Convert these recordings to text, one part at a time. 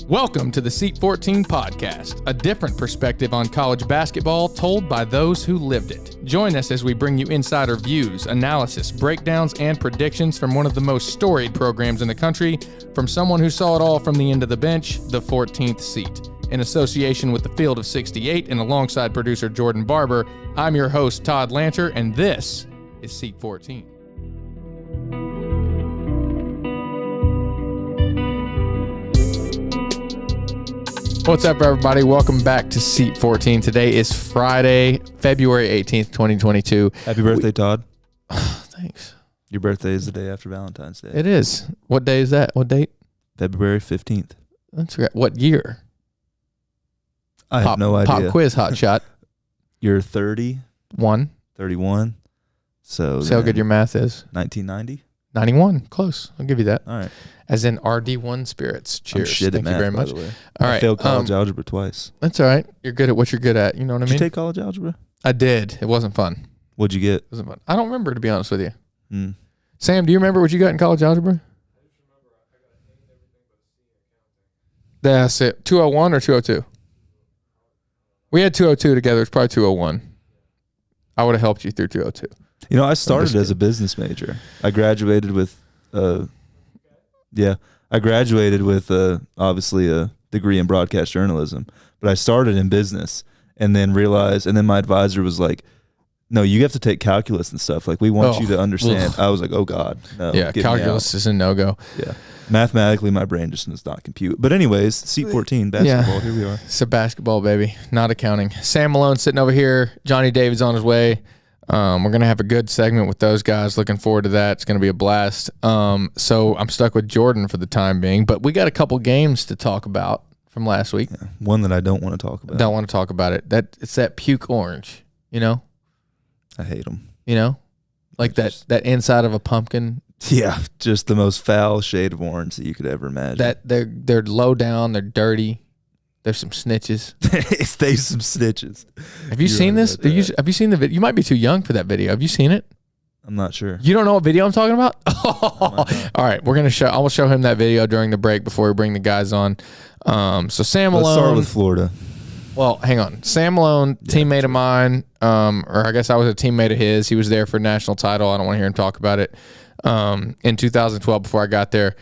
Welcome to the Seat 14 podcast, a different perspective on college basketball told by those who lived it. Join us as we bring you insider views, analysis, breakdowns, and predictions from one of the most storied programs in the country, from someone who saw it all from the end of the bench, the 14th seat. In association with the Field of 68 and alongside producer Jordan Barber, I'm your host, Todd Lanter, and this is Seat 14. What's up, everybody? Welcome back to Seat 14. Today is Friday, February 18th, 2022. Happy birthday, Todd. Thanks. Your birthday is the day after Valentine's Day. It is. What day is that? What date? February 15th. That's right. What year? I have no idea. Pop quiz, hot shot. You're 30. 31. So see how good your math is. 1990? 91. Close. I'll give you that. All right. As in RD1 spirits. Cheers. I'm shit Thank at math, you very much. by the way. All right. I failed college algebra twice. That's all right. You're good at what you're good at. You know what I mean? Did you take college algebra? I did. It wasn't fun. What'd you get? It wasn't fun. I don't remember, to be honest with you. Sam, do you remember what you got in college algebra? That's it. 201 or 202? We had 202 together. It's probably 201. I would have helped you through 202. You know, I started as a business major. I graduated with, obviously a degree in broadcast journalism, but I started in business and then realized, and then my advisor was like, no, you have to take calculus and stuff. Like, we want you to understand. I was like, oh God, no. Yeah, calculus is a no-go. Yeah. Mathematically, my brain just does not compute. But anyways, Seat 14, basketball, yeah. Here we are. It's a basketball, baby, not accounting. Sam Malone sitting over here. Jonny David's on his way. We're going to have a good segment with those guys. Looking forward to that. It's going to be a blast. So I'm stuck with Jordan for the time being. But we got a couple games to talk about from last week. Yeah, one that I don't want to talk about. Don't want to talk about it. It's that puke orange, you know? I hate them. You know? Like that inside of a pumpkin. Yeah, just the most foul shade of orange that you could ever imagine. That they're low down. They're dirty. There's some snitches. There's some snitches. Have you seen this? Have you seen the video? You might be too young for that video. Have you seen it? I'm not sure. You don't know what video I'm talking about? All right, I will show him that video during the break before we bring the guys on. So Sam Malone. Let's start with Florida. Well, hang on. Sam Malone, teammate of mine, or I guess I was a teammate of his. He was there for a national title. I don't want to hear him talk about it. In 2012 before I got there.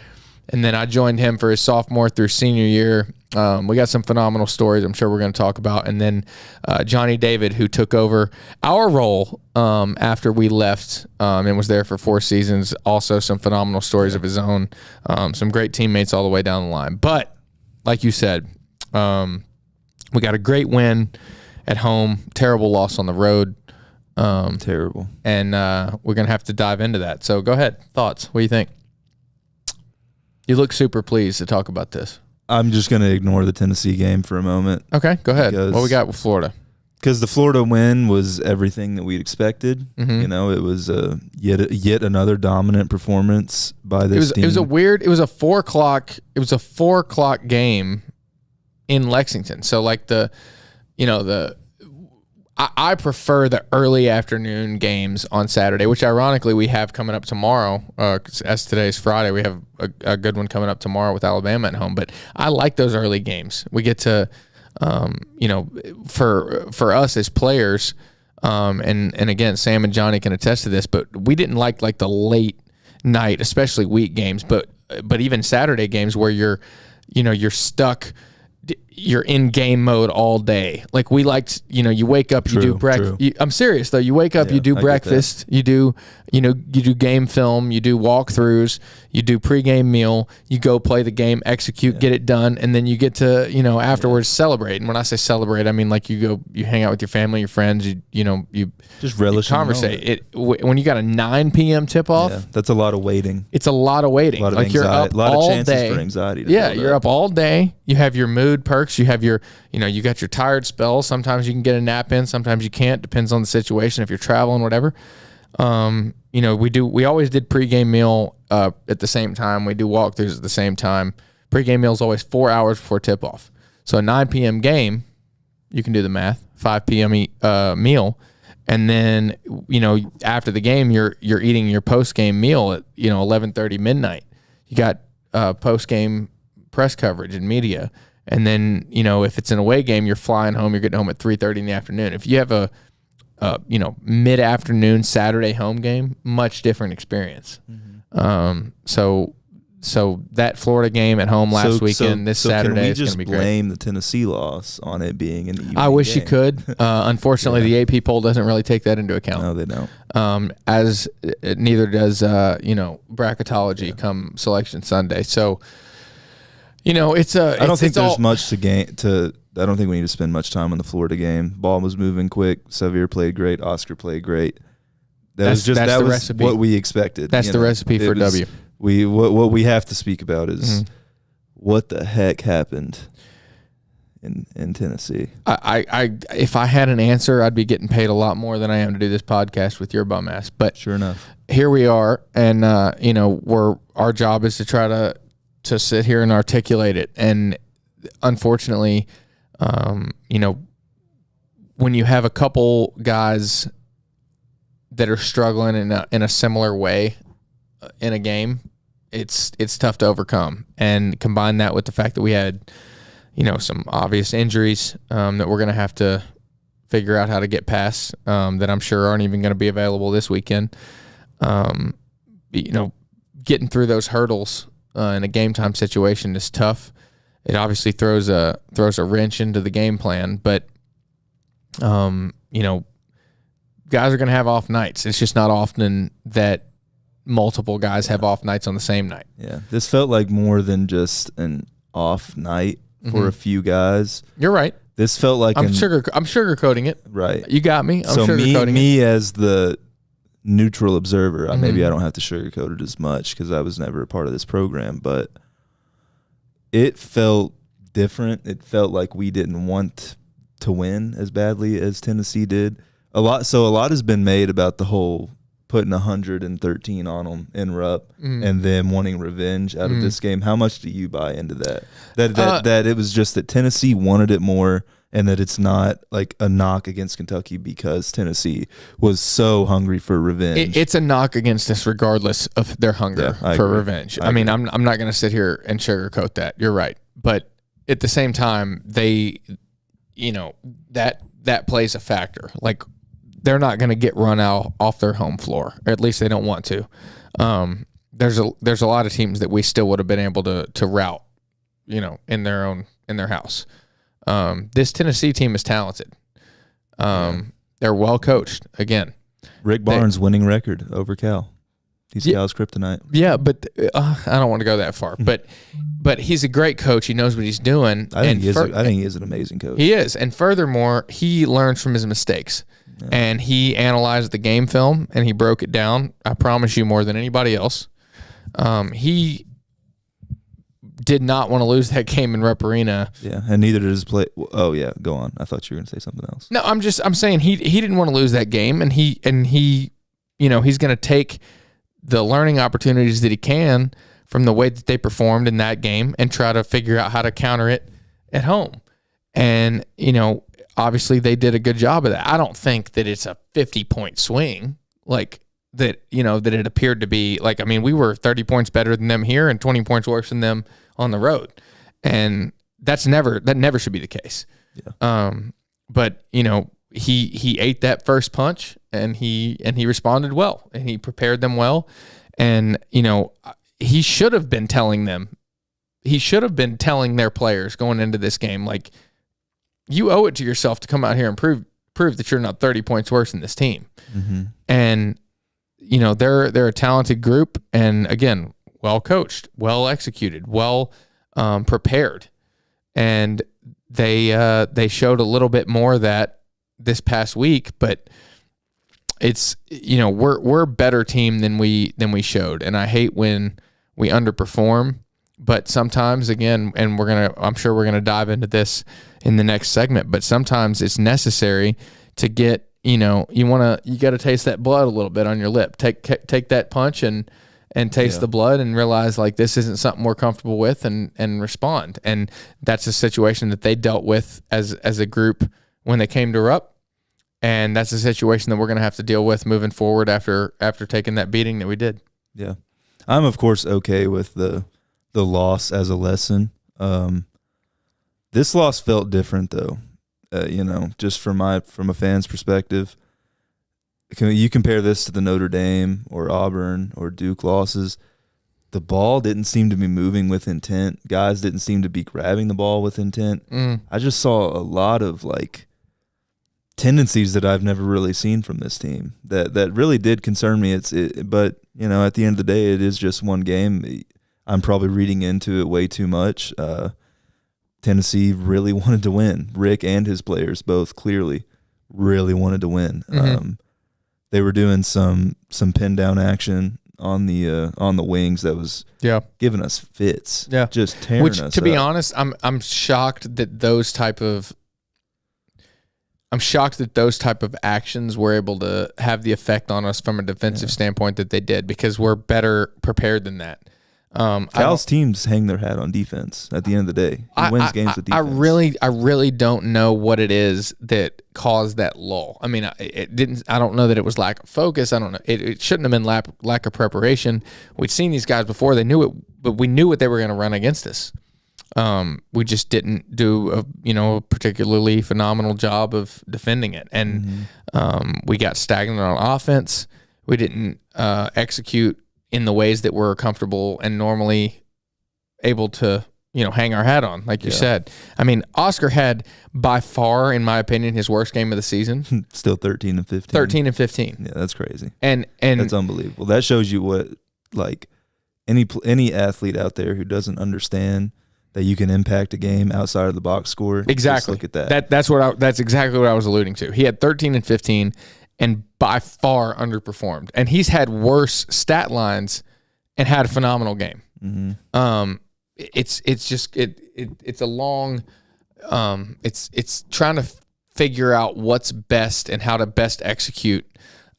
And then I joined him for his sophomore through senior year. We got some phenomenal stories I'm sure we're going to talk about. And then Jonny David, who took over our role after we left and was there for 4 seasons. Also some phenomenal stories of his own. Some great teammates all the way down the line. But like you said, we got a great win at home, terrible loss on the road. Terrible. And we're going to have to dive into that. So go ahead. Thoughts? What do you think? You look super pleased to talk about this. I'm just going to ignore the Tennessee game for a moment. Okay, go ahead. What we got with Florida? Because the Florida win was everything that we'd expected. Mm-hmm. You know, it was yet another dominant performance by this team. It was a 4 o'clock game in Lexington. So like I prefer the early afternoon games on Saturday, which ironically we have coming up tomorrow. As today's Friday, we have a good one coming up tomorrow with Alabama at home. But I like those early games. We get to, for us as players, and again, Sam and Jonny can attest to this, but we didn't like the late night, especially week games, but even Saturday games where you're stuck. You're in game mode all day. Like we liked, you wake up, you do breakfast. I'm serious though. You wake up, you do breakfast, you do game film, you do walkthroughs, you do pregame meal, you go play the game, execute, get it done, and then you get to, afterwards celebrate. And when I say celebrate, I mean like you hang out with your family, your friends, you just relish, conversate. When you got a 9 p.m. tip off, that's a lot of waiting. It's a lot of waiting. A lot of like anxiety, you're up a lot all of chances day. For anxiety. You're up all day. You have your mood perks. You have your, you got your tired spells. Sometimes you can get a nap in. Sometimes you can't. Depends on the situation. If you're traveling, whatever. We always did pregame meal at the same time. We do walkthroughs at the same time. Pregame meal is always 4 hours before tip off. So a 9 p.m. game, you can do the math. 5 p.m. Meal, and then after the game, you're eating your post game meal at 11:30 midnight. You got post game press coverage and media. And then, if it's an away game, you're flying home, you're getting home at 3:30 in the afternoon. If you have a mid-afternoon Saturday home game, much different experience. So that Florida game at home last weekend, this Saturday is going to be great. Can we just blame the Tennessee loss on it being an evening I wish game? you could. Unfortunately, the AP poll doesn't really take that into account. No, they don't. As neither does bracketology come Selection Sunday. So, it's a. I don't think there's much to gain. I don't think we need to spend much time on the Florida game. Ball was moving quick. Sevier played great. Oscar played great. That was recipe. What we expected. That's the recipe for a W. What we have to speak about is what the heck happened in Tennessee. If I had an answer, I'd be getting paid a lot more than I am to do this podcast with your bum ass. But sure enough, here we are, and our job is to try to sit here and articulate it. And unfortunately, when you have a couple guys that are struggling in a similar way in a game, it's tough to overcome. And combine that with the fact that we had, some obvious injuries that we're going to have to figure out how to get past that I'm sure aren't even going to be available this weekend. Getting through those hurdles in a game time situation is tough. It obviously throws a wrench into the game plan, but guys are going to have off nights. It's just not often that multiple guys have off nights on the same night. Yeah, this felt like more than just an off night for a few guys. You're right. This felt like I'm sugarcoating it. Right. You got me. I'm so sugarcoating me as the neutral observer, maybe I don't have to sugarcoat it as much because I was never a part of this program, but it felt different. It felt like we didn't want to win as badly as Tennessee did. A lot has been made about the whole putting 113 on them in Rupp and then wanting revenge out of this game. How much do you buy into that? That it was just that Tennessee wanted it more, and that it's not like a knock against Kentucky because Tennessee was so hungry for revenge. It's a knock against us regardless of their hunger for revenge. I mean, I'm not going to sit here and sugarcoat that. You're right. But at the same time, they, that plays a factor. Like, they're not going to get run out off their home floor, or at least they don't want to. There's a lot of teams that we still would have been able to rout, in their house. This Tennessee team is talented. They're well coached. Again, Rick Barnes' winning record over Cal. He's Cal's kryptonite. Yeah, but I don't want to go that far. But he's a great coach. He knows what he's doing. I think he is an amazing coach. He is, and furthermore, he learns from his mistakes. Yeah. And he analyzed the game film and he broke it down. I promise you, more than anybody else. He did not want to lose that game in Rupp Arena. Yeah, and neither did his play. Oh yeah, go on. I thought you were going to say something else. No, I'm saying he didn't want to lose that game, and he he's going to take the learning opportunities that he can from the way that they performed in that game and try to figure out how to counter it at home. And obviously they did a good job of that. I don't think that it's a 50-point swing like that, that it appeared to be. Like, I mean, we were 30 points better than them here and 20 points worse than them on the road. And that never should be the case. Yeah. But he ate that first punch and he responded well and he prepared them well. And, he should have been telling their players going into this game, like, you owe it to yourself to come out here and prove that you're not 30 points worse than this team. Mm-hmm. And, they're a talented group and, again, well coached, well executed, well prepared. And they showed a little bit more of that this past week, but it's, we're a better team than we showed. And I hate when we underperform. But sometimes, again, and I'm sure we're gonna dive into this in the next segment, but sometimes it's necessary to get, you got to taste that blood a little bit on your lip. Take that punch and taste the blood and realize, like, this isn't something we're comfortable with and respond. And that's a situation that they dealt with as a group when they came to Rupp. And that's a situation that we're going to have to deal with moving forward after taking that beating that we did. Yeah. I'm, of course, okay with the loss as a lesson. This loss felt different though. Just from a fan's perspective. You compare this to the Notre Dame or Auburn or Duke losses, the ball didn't seem to be moving with intent. Guys didn't seem to be grabbing the ball with intent. I just saw a lot of tendencies that I've never really seen from this team that really did concern me. But at the end of the day, it is just one game. I'm probably reading into it way too much. Tennessee really wanted to win. Rick and his players both clearly really wanted to win. They were doing some pin down action on the wings that was giving us fits. Yeah, just tearing us. To be honest, I'm shocked that those type of actions were able to have the effect on us from a defensive standpoint that they did, because we're better prepared than that. Cal's teams hang their hat on defense at the end of the day. He wins games with defense. I really don't know what it is that caused that lull. I mean, I don't know that it was lack of focus. I don't know. It shouldn't have been lack of preparation. We'd seen these guys before. They knew it, but we knew what they were going to run against us. We just didn't do a particularly phenomenal job of defending it. And we got stagnant on offense. We didn't execute in the ways that we're comfortable and normally able to, hang our hat on, like you said. I mean, Oscar had by far, in my opinion, his worst game of the season. Still 13 and 15. 13 and 15. Yeah, that's crazy. And that's unbelievable. That shows you what, any athlete out there who doesn't understand that you can impact a game outside of the box score. Exactly. Just look at that. That's exactly what I was alluding to. He had 13 and 15 and by far underperformed. And he's had worse stat lines and had a phenomenal game. It's a long it's trying to figure out what's best and how to best execute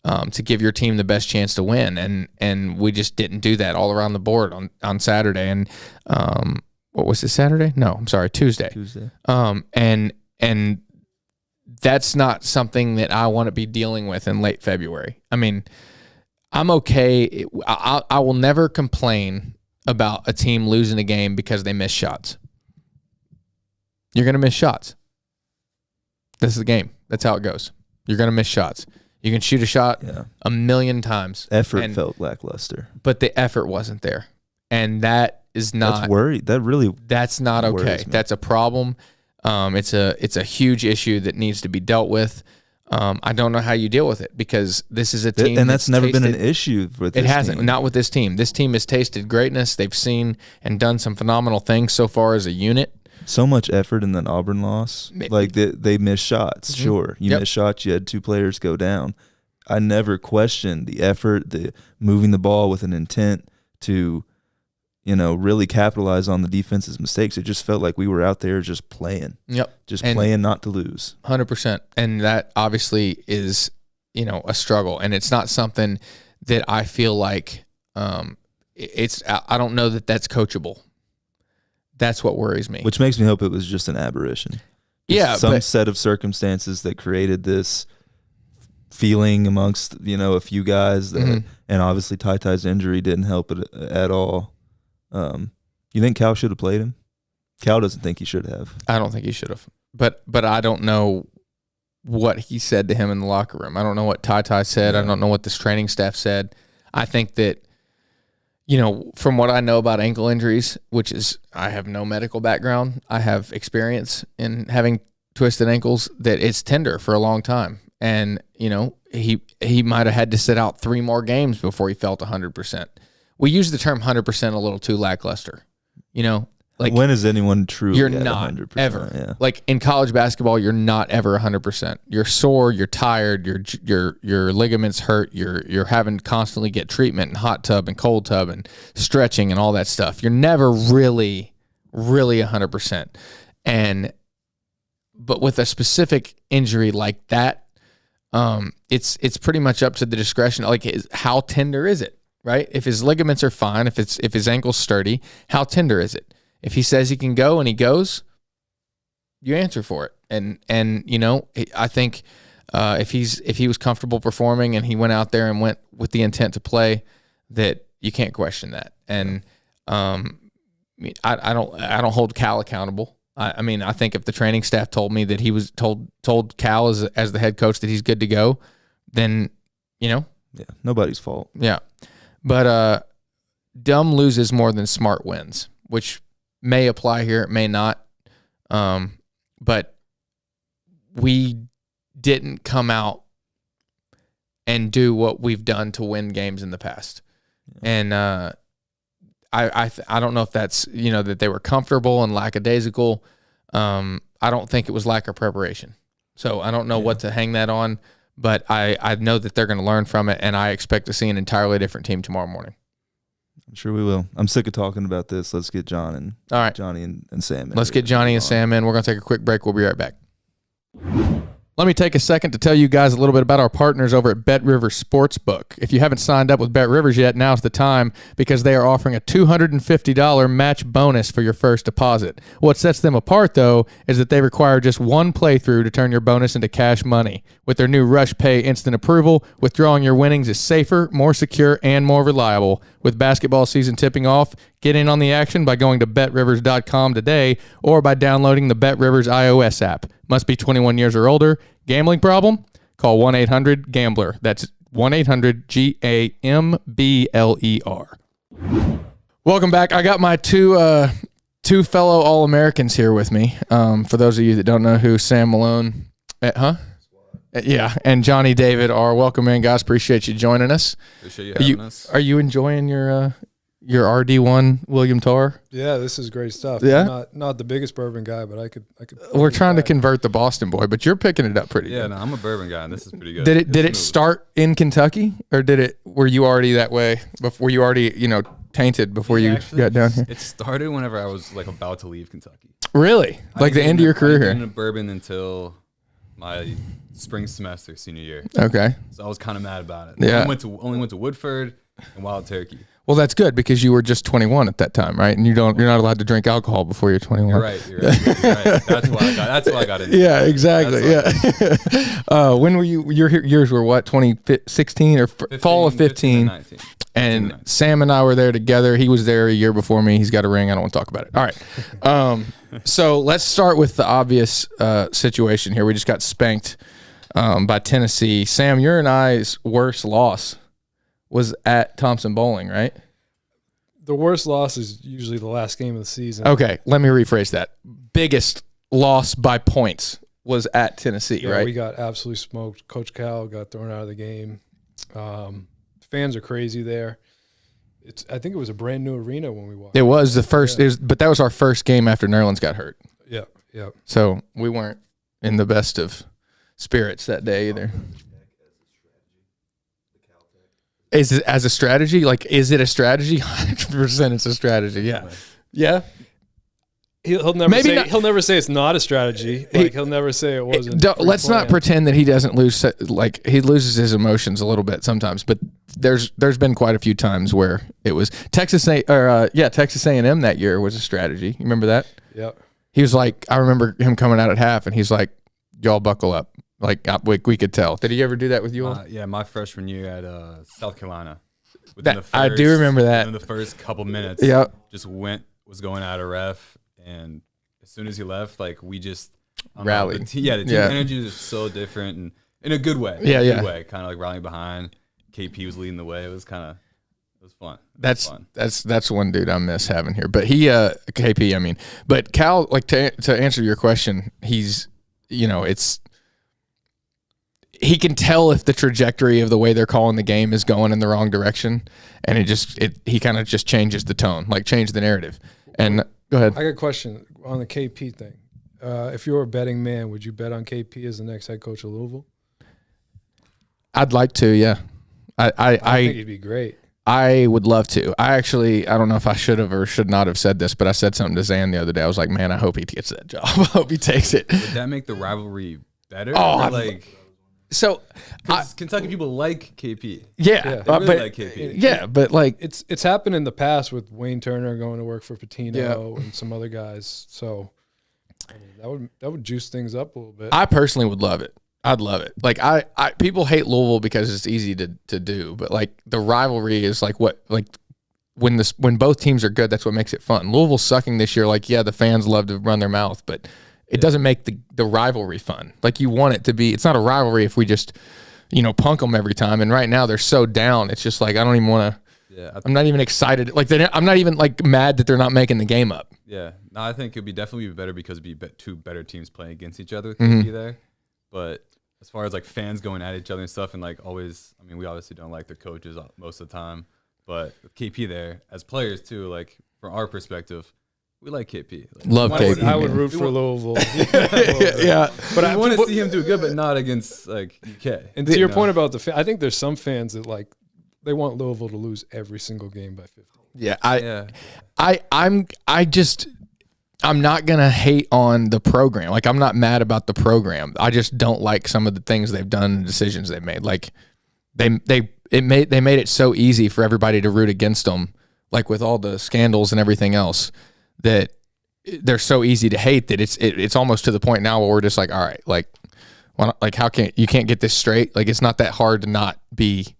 to give your team the best chance to win. And we just didn't do that all around the board on Saturday. And what was it, Saturday? No, I'm sorry, Tuesday. And that's not something that I want to be dealing with in late February. I mean, I'm okay. I will never complain about a team losing a game because they miss shots. You're going to miss shots. This is the game. That's how it goes. You're going to miss shots. You can shoot a shot a million times. Effort felt lackluster. But the effort wasn't there. And that is not... That's worried. That's not okay. That's a problem. It's a huge issue that needs to be dealt with. I don't know how you deal with it, because this is a team, and that's never been an issue with this team. It hasn't, not with this team. This team has tasted greatness. They've seen and done some phenomenal things so far as a unit. So much effort in that Auburn loss. They missed shots. Sure, you missed shots. You had two players go down. I never questioned the effort, the moving the ball with an intent to, really capitalize on the defense's mistakes. It just felt like we were out there just playing. Playing not to lose. 100%. And that obviously is, a struggle. And it's not something that I feel like I don't know that that's coachable. That's what worries me. Which makes me hope it was just an aberration. Some set of circumstances that created this feeling amongst, a few guys that, and obviously Ty's injury didn't help it at all. You think Cal should have played him? Cal doesn't think he should have. I don't think he should have. But I don't know what he said to him in the locker room. I don't know what Ty said. I don't know what this training staff said. I think that, from what I know about ankle injuries, which is, I have no medical background. I have experience in having twisted ankles, that it's tender for a long time. And, he might have had to sit out 3 more games before he felt 100%. We use the term 100% a little too lackluster. When is anyone truly you're not 100%? Ever. Yeah. Like in college basketball, you're not ever 100%. You're sore, you're tired, your ligaments hurt, you're having to constantly get treatment and hot tub and cold tub and stretching and all that stuff. You're never really 100%. But with a specific injury like that, it's pretty much up to the discretion. Like, how tender is it? Right? If his ligaments are fine, if his ankle's sturdy, how tender is it? If he says he can go and he goes, you answer for it. And I think if he was comfortable performing and he went out there and went with the intent to play, that you can't question that. And mean, I don't hold Cal accountable. I mean, I think if the training staff told me that he was told Cal as the head coach that he's good to go, then, yeah, nobody's fault. Yeah. But dumb loses more than smart wins, which may apply here, it may not. But we didn't come out and do what we've done to win games in the past. Yeah. And I don't know if that's, that they were comfortable and lackadaisical. I don't think it was lack of preparation. So I don't know what to hang that on, but I know that they're going to learn from it, and I expect to see an entirely different team tomorrow morning. I'm sure we will. I'm sick of talking about this. Let's get Johnny and Sam in. Let's get Johnny and Sam in. We're going to take a quick break. We'll be right back. Let me take a second to tell you guys a little bit about our partners over at Bet Rivers Sportsbook. If you haven't signed up with Bet Rivers yet, now's the time because they are offering a $250 match bonus for your first deposit. What sets them apart, though, is that they require just one playthrough to turn your bonus into cash money. With their new Rush Pay instant approval, withdrawing your winnings is safer, more secure, and more reliable. With basketball season tipping off, get in on the action by going to betrivers.com today or by downloading the Bet Rivers iOS app. Must be 21 years or older. Gambling problem? Call 1-800-GAMBLER. That's 1-800-GAMBLER. Welcome back. I got my two fellow All-Americans here with me. For those of you that don't know who Sam Malone, and Jonny David are. Welcome in, guys. Appreciate you joining us. Appreciate you having us. Are you enjoying your RD1 William Tarr? Yeah, this is great stuff. Yeah? I'm not the biggest bourbon guy, but I could. We're trying to convert the Boston boy, but you're picking it up pretty good. Yeah, no, I'm a bourbon guy, and this is pretty good. Did it start in Kentucky, or were you already that way? Were you already tainted before you got down here? It started whenever I was about to leave Kentucky. Really? Like the end of your career here? I didn't bourbon until my spring semester, senior year. Okay. So I was kind of mad about it. Yeah. I only went to Woodford and Wild Turkey. Well, that's good because you were just 21 at that time, right? And you're not allowed to drink alcohol before you're 21. You're right. That's why I got into it. Yeah, exactly. Yeah. When were you? Yours were what? 2016 or fall of 15? 19. And Sam and I were there together. He was there a year before me. He's got a ring. I don't want to talk about it. All right. So let's start with the obvious situation here. We just got spanked by Tennessee. Sam, your and I's worst loss was at Thompson Bowling, right? The worst loss is usually the last game of the season. Okay, let me rephrase that. Biggest loss by points was at Tennessee, right? We got absolutely smoked. Coach Cal got thrown out of the game. Fans are crazy there. I think it was a brand new arena when we walked. It was the first, but that was our first game after Nerlens got hurt. Yeah. So we weren't in the best of spirits that day either. Is it as a strategy? Is it a strategy? 100% it's a strategy. Yeah. Yeah. He'll never say it's not a strategy. He'll never say it wasn't. Let's not pretend that he doesn't lose. He loses his emotions a little bit sometimes, but there's been quite a few times where it was Texas A&M that year was a strategy. You remember that? Yeah. He was like, I remember him coming out at half, and he's like, "Y'all buckle up." We could tell. Did he ever do that with you all? Yeah, my freshman year at South Carolina. I do remember that. In the first couple minutes, just was going out of ref, and as soon as he left, we just rallied. The team energy was so different, and in a good way. Good way, kind of rallying behind. KP was leading the way. It was fun. That's one dude I miss having here. But he KP, I mean, but Cal, to answer your question, he's he can tell if the trajectory of the way they're calling the game is going in the wrong direction, and he kind of just changes the tone, change the narrative. And go ahead. I got a question on the KP thing. If you were a betting man, would you bet on KP as the next head coach of Louisville? I'd like to, yeah. I think he'd be great. I would love to. I don't know if I should have or should not have said this, but I said something to Zan the other day. I was like, man, I hope he gets that job. I hope he takes it. Would that make the rivalry better? So, Kentucky people like KP. Yeah, they really like KP. Yeah, but it's happened in the past with Wayne Turner going to work for Patino and some other guys. So, that would juice things up a little bit. I personally would love it. I'd love it. People hate Louisville because it's easy to do, but the rivalry is when both teams are good, that's what makes it fun. Louisville's sucking this year. Like, yeah, the fans love to run their mouth, but it doesn't make the rivalry fun. Like, you want it to be. It's not a rivalry if we just, punk them every time. And right now they're so down. It's just like I don't even want to. Yeah, I'm not even excited. Like, I'm not even like mad that they're not making the game up. Yeah, no, I think it'd be definitely better because it'd be two better teams playing against each other. Be there, but as far as like fans going at each other and stuff, and like always, I mean, we obviously don't like their coaches most of the time. But with KP there, as players too, like from our perspective, we like KP. Like, love KP. I would root for Louisville. Yeah, but I want to see him do good, but not against like UK. And to your point about I think there's some fans that like they want Louisville to lose every single game by 50. Yeah, I'm not gonna hate on the program. Like, I'm not mad about the program. I just don't like some of the things they've done and decisions they've made. Like, they made it so easy for everybody to root against them, like with all the scandals and everything else, that they're so easy to hate that it's almost to the point now where we're just like, all right, like how you can't get this straight? Like, it's not that hard to not be,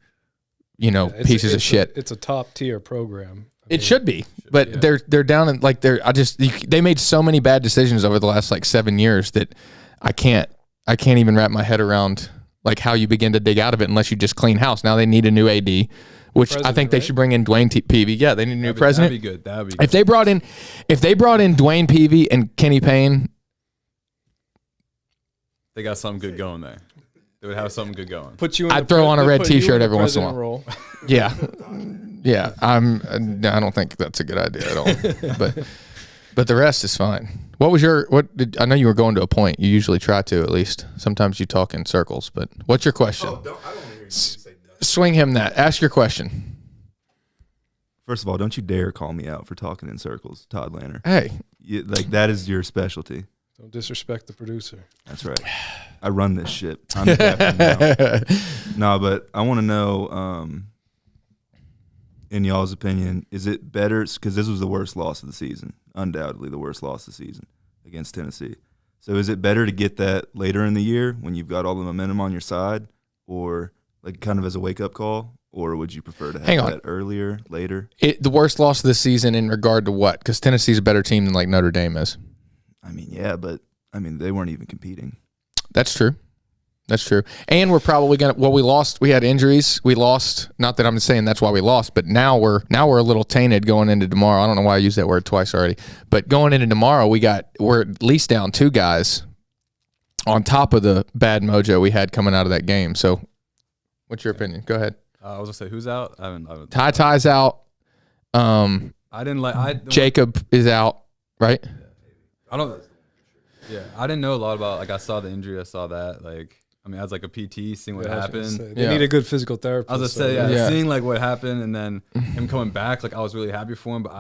pieces of shit. It's a top tier program. It should be, but they're down and like they made so many bad decisions over the last like 7 years that I can't even wrap my head around like how you begin to dig out of it unless you just clean house. Now they need a new AD, which I think they should bring in Dwayne Peavy. Yeah, they need a new president. That'd be good. That'd be good. If they brought in Dwayne Peavy and Kenny Payne, they got something good going there. They would have something good going. I'd throw on a red T-shirt every once in a while. Yeah. Yeah, I don't think that's a good idea at all. But the rest is fine. I know you were going to a point. You usually try to, at least. Sometimes you talk in circles. But what's your question? I don't want to hear you say that. Swing him that. Ask your question. First of all, don't you dare call me out for talking in circles, Todd Lanter. Hey, that is your specialty. Don't disrespect the producer. That's right. I run this shit. I'm the captain now. No, but I want to know. In y'all's opinion, is it better, because this was the worst loss of the season, undoubtedly the worst loss of the season against Tennessee. So is it better to get that later in the year when you've got all the momentum on your side, or like kind of as a wake-up call, or would you prefer to have that earlier, later? The worst loss of the season in regard to what? Because Tennessee's a better team than like Notre Dame is. I mean, yeah, but I mean they weren't even competing. That's true. That's true. And we're probably we lost. We had injuries. We lost. Not that I'm saying that's why we lost, but now we're a little tainted going into tomorrow. I don't know why I used that word twice already. But going into tomorrow, we're at least down 2 guys on top of the bad mojo we had coming out of that game. So what's your opinion? Go ahead. I was gonna say, who's out? I haven't Ty's out. Jacob is out, right? I didn't know a lot about, like, I saw the injury, I saw that, like, I mean, as like a PT, seeing what happened. They need a good physical therapist. I was gonna say, seeing like what happened and then him coming back, like I was really happy for him, but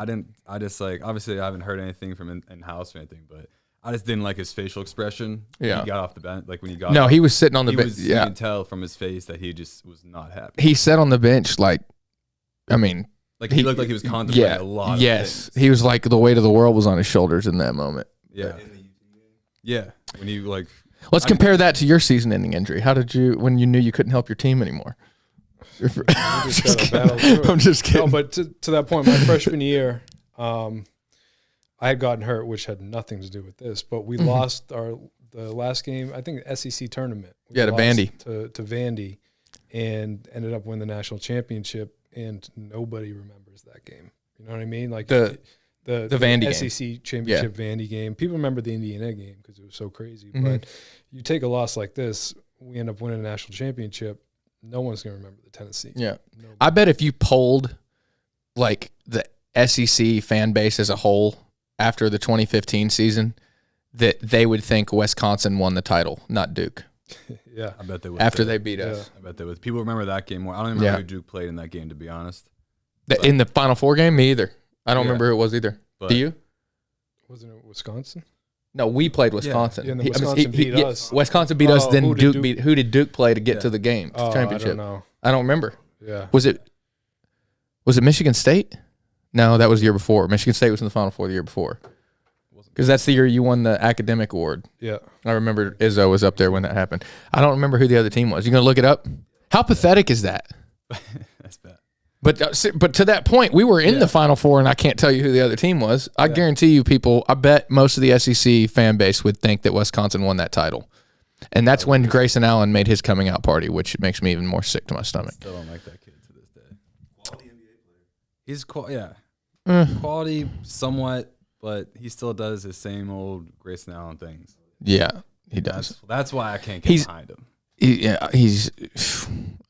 I just like, obviously I haven't heard anything from in-house or anything, but I just didn't like his facial expression when he got off the bench. Like when he got off, he was sitting on the bench. You can tell from his face that he just was not happy. He sat on the bench like, I mean. Like he looked like he was contemplating a lot of things. He was like the weight of the world was on his shoulders in that moment. Yeah. Yeah. When you like. Let's compare that to your season-ending injury. How did you, when you knew you couldn't help your team anymore? I'm just kidding. No, but to that point, my freshman year, I had gotten hurt, which had nothing to do with this. But we lost the last game, I think the SEC tournament. To Vandy. To Vandy, and ended up winning the national championship. And nobody remembers that game. You know what I mean? Like the Vandy SEC game. Championship Vandy game. People remember the Indiana game because it was so crazy. But you take a loss like this, we end up winning a national championship. No one's going to remember the Tennessee game. Yeah. Nobody. I bet if you polled like the SEC fan base as a whole after the 2015 season, that they would think Wisconsin won the title, not Duke. Yeah. I bet they would. After they beat us. I bet they would. People remember that game more. I don't even remember who Duke played in that game, to be honest. In the Final Four game? Me either. I don't remember who it was either. Do you? Wasn't it Wisconsin? No, we played Wisconsin. Yeah, and Wisconsin beat us. Wisconsin beat us, then who did Duke play to get to the game, championship? I don't know. I don't remember. Yeah. Was it Michigan State? No, that was the year before. Michigan State was in the Final Four the year before. Because that's the year you won the academic award. Yeah. I remember Izzo was up there when that happened. I don't remember who the other team was. You going to look it up? How pathetic is that? That's bad. But to that point, we were in the Final Four, and I can't tell you who the other team was. I guarantee you, I bet most of the SEC fan base would think that Wisconsin won that title. And that's when Grayson Allen made his coming out party, which makes me even more sick to my stomach. Still don't like that kid to this day. Quality NBA player. He's quality somewhat, but he still does his same old Grayson Allen things. Yeah, he does. That's why I can't get behind him. He's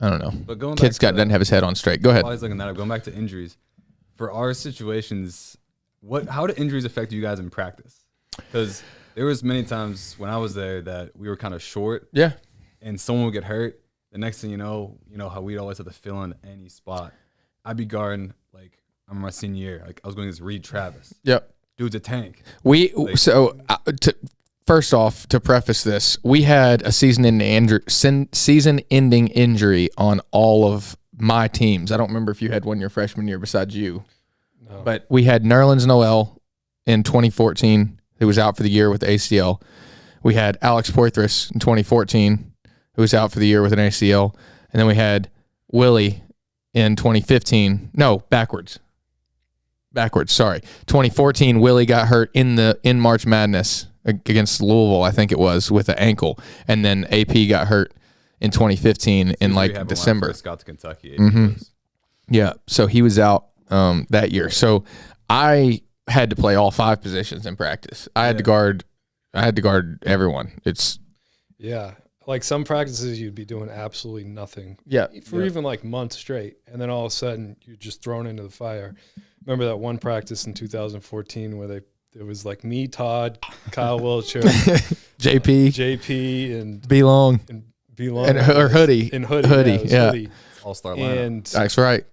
I don't know. But doesn't have his head on straight. Go ahead. While he's looking that up, going back to injuries, for our situations, how do injuries affect you guys in practice? Because there was many times when I was there that we were kind of short. Yeah. And someone would get hurt. The next thing you know how we'd always have to fill in any spot. I'd be guarding, like, I'm my senior year. Like, I was going against Reed Travis. Yep. Dude's a tank. First off, to preface this, we had a season-ending injury on all of my teams. I don't remember if you had one your freshman year besides you. No. But we had Nerlens Noel in 2014, who was out for the year with ACL. We had Alex Poitras in 2014, who was out for the year with an ACL. And then we had Willie in 2015. No, backwards, sorry. 2014, Willie got hurt in March Madness against Louisville, I think it was, with an ankle. And then AP got hurt in 2015 in like December. Got to Kentucky. Yeah, so he was out that year. So I had to play all 5 positions in practice. I had to guard everyone. Like some practices you'd be doing absolutely nothing. Yeah. For even like months straight. And then all of a sudden you're just thrown into the fire. Remember that one practice in 2014 where it was like me, Todd, Kyle Wilcher, JP, and B Long, and Hoodie, Hoodie. All-star lineup. And that's right.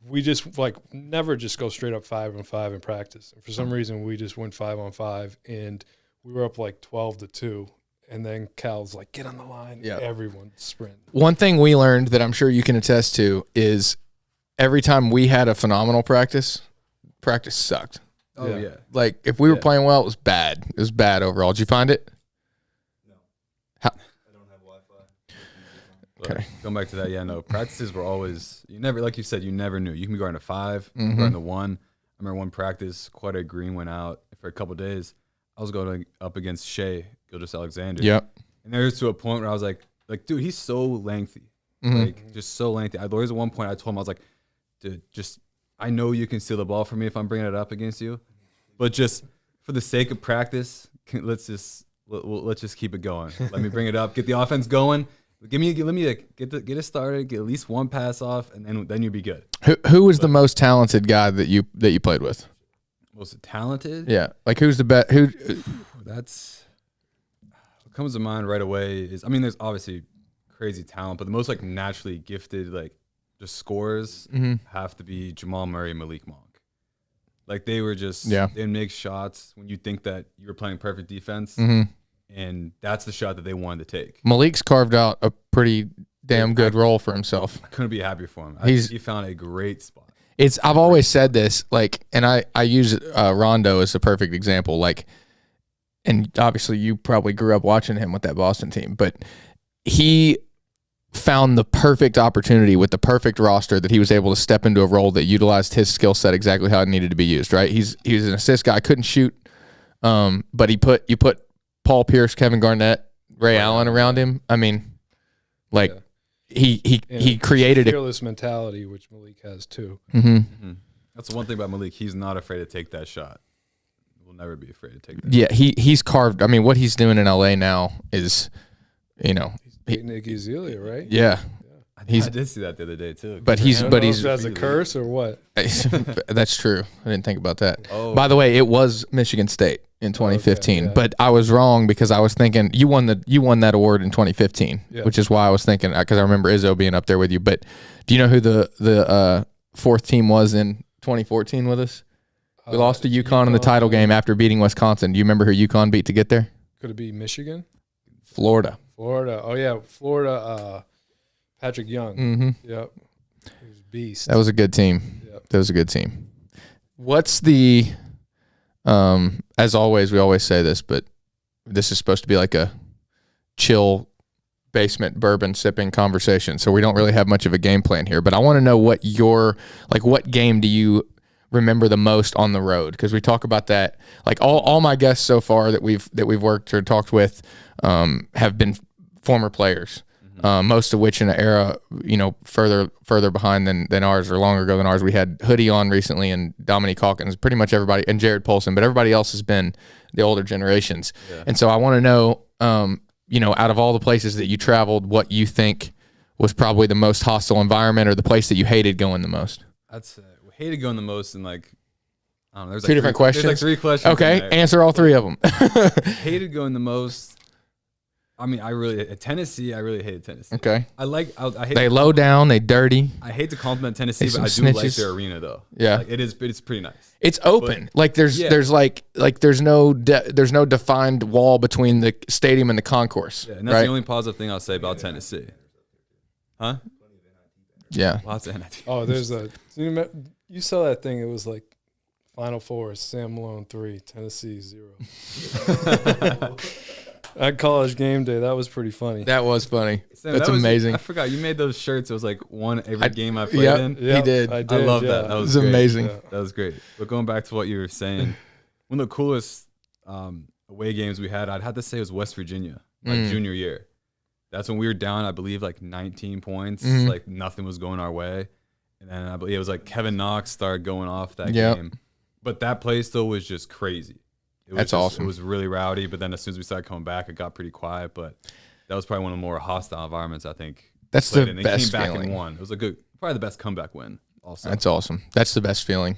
We just never just go straight up 5-on-5 in practice. And for some reason, we just went 5-on-5, and we were up like 12-2. And then Cal's like, "Get on the line." Yeah. Everyone sprint. One thing we learned that I'm sure you can attest to is every time we had a phenomenal practice sucked. Oh, yeah. Like, if we were playing well, it was bad. It was bad overall. Did you find it? No. I don't have Wi-Fi. Okay. Going back to that, practices were always, you never, like you said, you never knew. You can be guarding a 5, you can guard the 1. I remember one practice, Quade Green went out for a couple of days. I was going up against Shea Gilgeous-Alexander. Yep. And there was to a point where I was like, dude, he's so lengthy. Like, just so lengthy. There was one point I told him, I was like, dude, I know you can steal the ball from me if I'm bringing it up against you, but just for the sake of practice, let's just keep it going. Let me bring it up, get the offense going. Let me get it started, get at least one pass off, and then you'll be good. Who was the most talented guy that you played with? Most talented? Yeah, like who's the best? That's what comes to mind right away is, I mean, there's obviously crazy talent, but the most like naturally gifted just scorers have to be Jamal Murray and Malik Monk. Like they were just they make shots when you think that you were playing perfect defense, and that's the shot that they wanted to take. Malik's carved out a pretty damn good role for himself. I couldn't be happier for him. He found a great spot. I've always said this, and I use Rondo as a perfect example. And obviously you probably grew up watching him with that Boston team, but he found the perfect opportunity with the perfect roster that he was able to step into a role that utilized his skill set exactly how it needed to be used. Right? He was an assist guy, couldn't shoot, but you put Paul Pierce, Kevin Garnett, Ray Allen around him. I mean, he created a fearless mentality, which Malik has too. That's the one thing about Malik. He's not afraid to take that shot. Will never be afraid to take that. Yeah, he's carved. I mean, what he's doing in LA now is, he's beating Iggy Azalea, right? Yeah. I did see that the other day too. But he's as a curse or what? That's true. I didn't think about that. Oh. By the way, it was Michigan State in 2015, but I was wrong because I was thinking you won that award in 2015, which is why I was thinking, because I remember Izzo being up there with you. But do you know who the fourth team was in 2014 with us? We lost to UConn in the title game after beating Wisconsin. Do you remember who UConn beat to get there? Could it be Michigan? Florida. Oh yeah, Florida. Patrick Young. Yep. He was a beast. That was a good team. Yep. That was a good team. What's the as always, we always say this, but this is supposed to be like a chill basement bourbon sipping conversation, so we don't really have much of a game plan here. But I want to know what game do you remember the most on the road? Because we talk about that. Like all my guests so far that we've worked or talked with have been former players. Most of which in an era, further behind than ours or longer ago than ours. We had Hoodie on recently and Dominique Hawkins, pretty much everybody, and Jared Polson, but everybody else has been the older generations. Yeah. And so I want to know, out of all the places that you traveled, what you think was probably the most hostile environment or the place that you hated going the most. I'd say we hated going the most in I don't know. There's two different questions. There's 3 questions. Okay, answer all 3 of them. Hated going the most. I mean, at Tennessee, I really hated Tennessee. Okay. I hate they low down, they dirty. I hate to compliment Tennessee, but I do snitches. like their arena though. Yeah. It's pretty nice. It's open. But, there's no defined wall between the stadium and the concourse. Yeah, and that's the only positive thing I'll say about Tennessee. Huh? Yeah. Lots of NIT. Oh, you saw that thing, it was like Final Four, Sam Malone 3, Tennessee 0. At college game day, that was pretty funny. That was funny. Sam, that's amazing. I forgot you made those shirts. It was like one every game I played in. He did. I love that. That was amazing. Yeah. That was great. But going back to what you were saying, one of the coolest away games we had, I'd have to say, was West Virginia, junior year. That's when we were down, I believe, like 19 points. Like nothing was going our way, and then I believe it was like Kevin Knox started going off that game. But that place still was just crazy. That's awesome. It was really rowdy, but then as soon as we started coming back, it got pretty quiet. But that was probably one of the more hostile environments, I think. That's the best came back feeling. And won. It was probably the best comeback win. Also, that's awesome. That's the best feeling.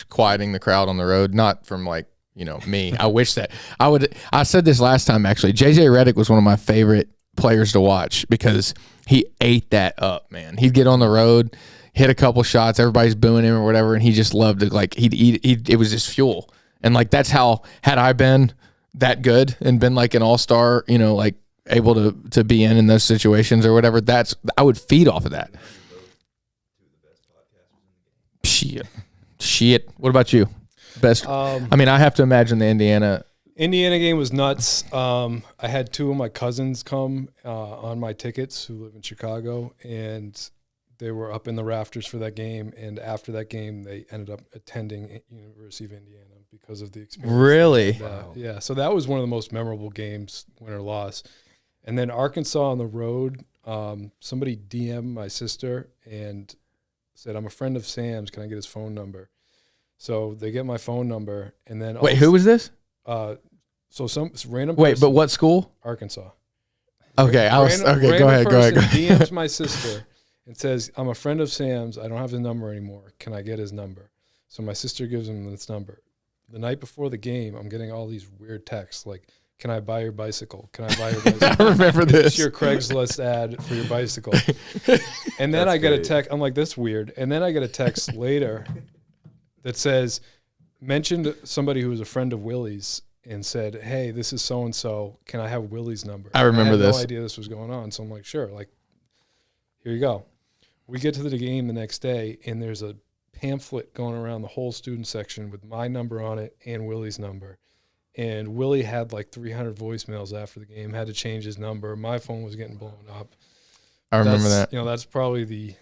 Quieting the crowd on the road, not from me. I wish that I would. I said this last time actually. JJ Redick was one of my favorite players to watch because he ate that up, man. He'd get on the road, hit a couple shots, everybody's booing him or whatever, and he just loved it. He'd eat. It was just fuel. And that's how, had I been that good and been an all-star, able to be in those situations or whatever, I would feed off of that. Shit. What about you? Best. I have to imagine the Indiana game was nuts. I had 2 of my cousins come on my tickets who live in Chicago, and they were up in the rafters for that game. And after that game, they ended up attending University of Indiana because of the experience. Really? Wow. Yeah. So that was one of the most memorable games, win or loss. And then Arkansas on the road, somebody DM'd my sister and said, "I'm a friend of Sam's. Can I get his phone number?" So they get my phone number, and then wait, who was this? So some random. Wait, person, but what school? Arkansas. Okay, Go ahead. DMs my sister and says, "I'm a friend of Sam's. I don't have his number anymore. Can I get his number?" So my sister gives him this number. The night before the game, I'm getting all these weird texts like, "Can I buy your bicycle? Can I buy your bicycle?" I remember this. It's your Craigslist ad for your bicycle. And then I get a text. I'm like, "That's weird." And then I get a text later that says, mentioned somebody who was a friend of Willie's and said, "Hey, this is so-and-so. Can I have Willie's number?" I remember this. I had no idea this was going on. So I'm like, sure. Here you go. We get to the game the next day, and there's a pamphlet going around the whole student section with my number on it and Willie's number. And Willie had 300 voicemails after the game, had to change his number. My phone was getting blown up. I remember that. That's probably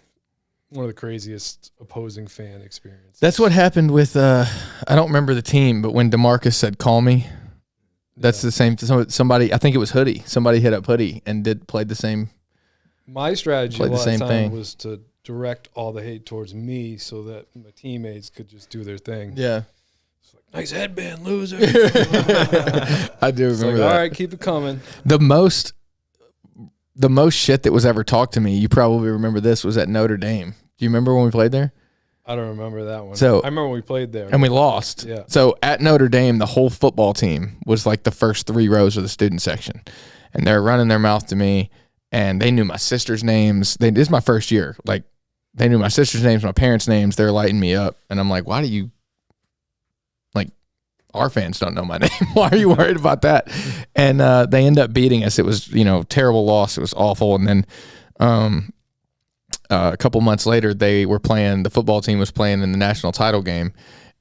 one of the craziest opposing fan experiences. That's what happened with, I don't remember the team, but when DeMarcus said, "Call me," that's the same. Somebody, I think it was Hoodie. Somebody hit up Hoodie and played the same. My strategy a lot of time was to direct all the hate towards me so that my teammates could just do their thing. Yeah. It's nice headband, loser. I do remember that. All right, keep it coming. The most shit that was ever talked to me, you probably remember this, was at Notre Dame. Do you remember when we played there? I don't remember that one. So I remember when we played there. And we lost. Yeah. So at Notre Dame, the whole football team was the first 3 rows of the student section. And they're running their mouth to me. And they knew my sister's names. This is my first year. They knew my sister's names, my parents' names. They're lighting me up. And I'm like, why do you, our fans don't know my name. Why are you worried about that? And they end up beating us. It was, terrible loss. It was awful. And then a couple months later, the football team was playing in the national title game.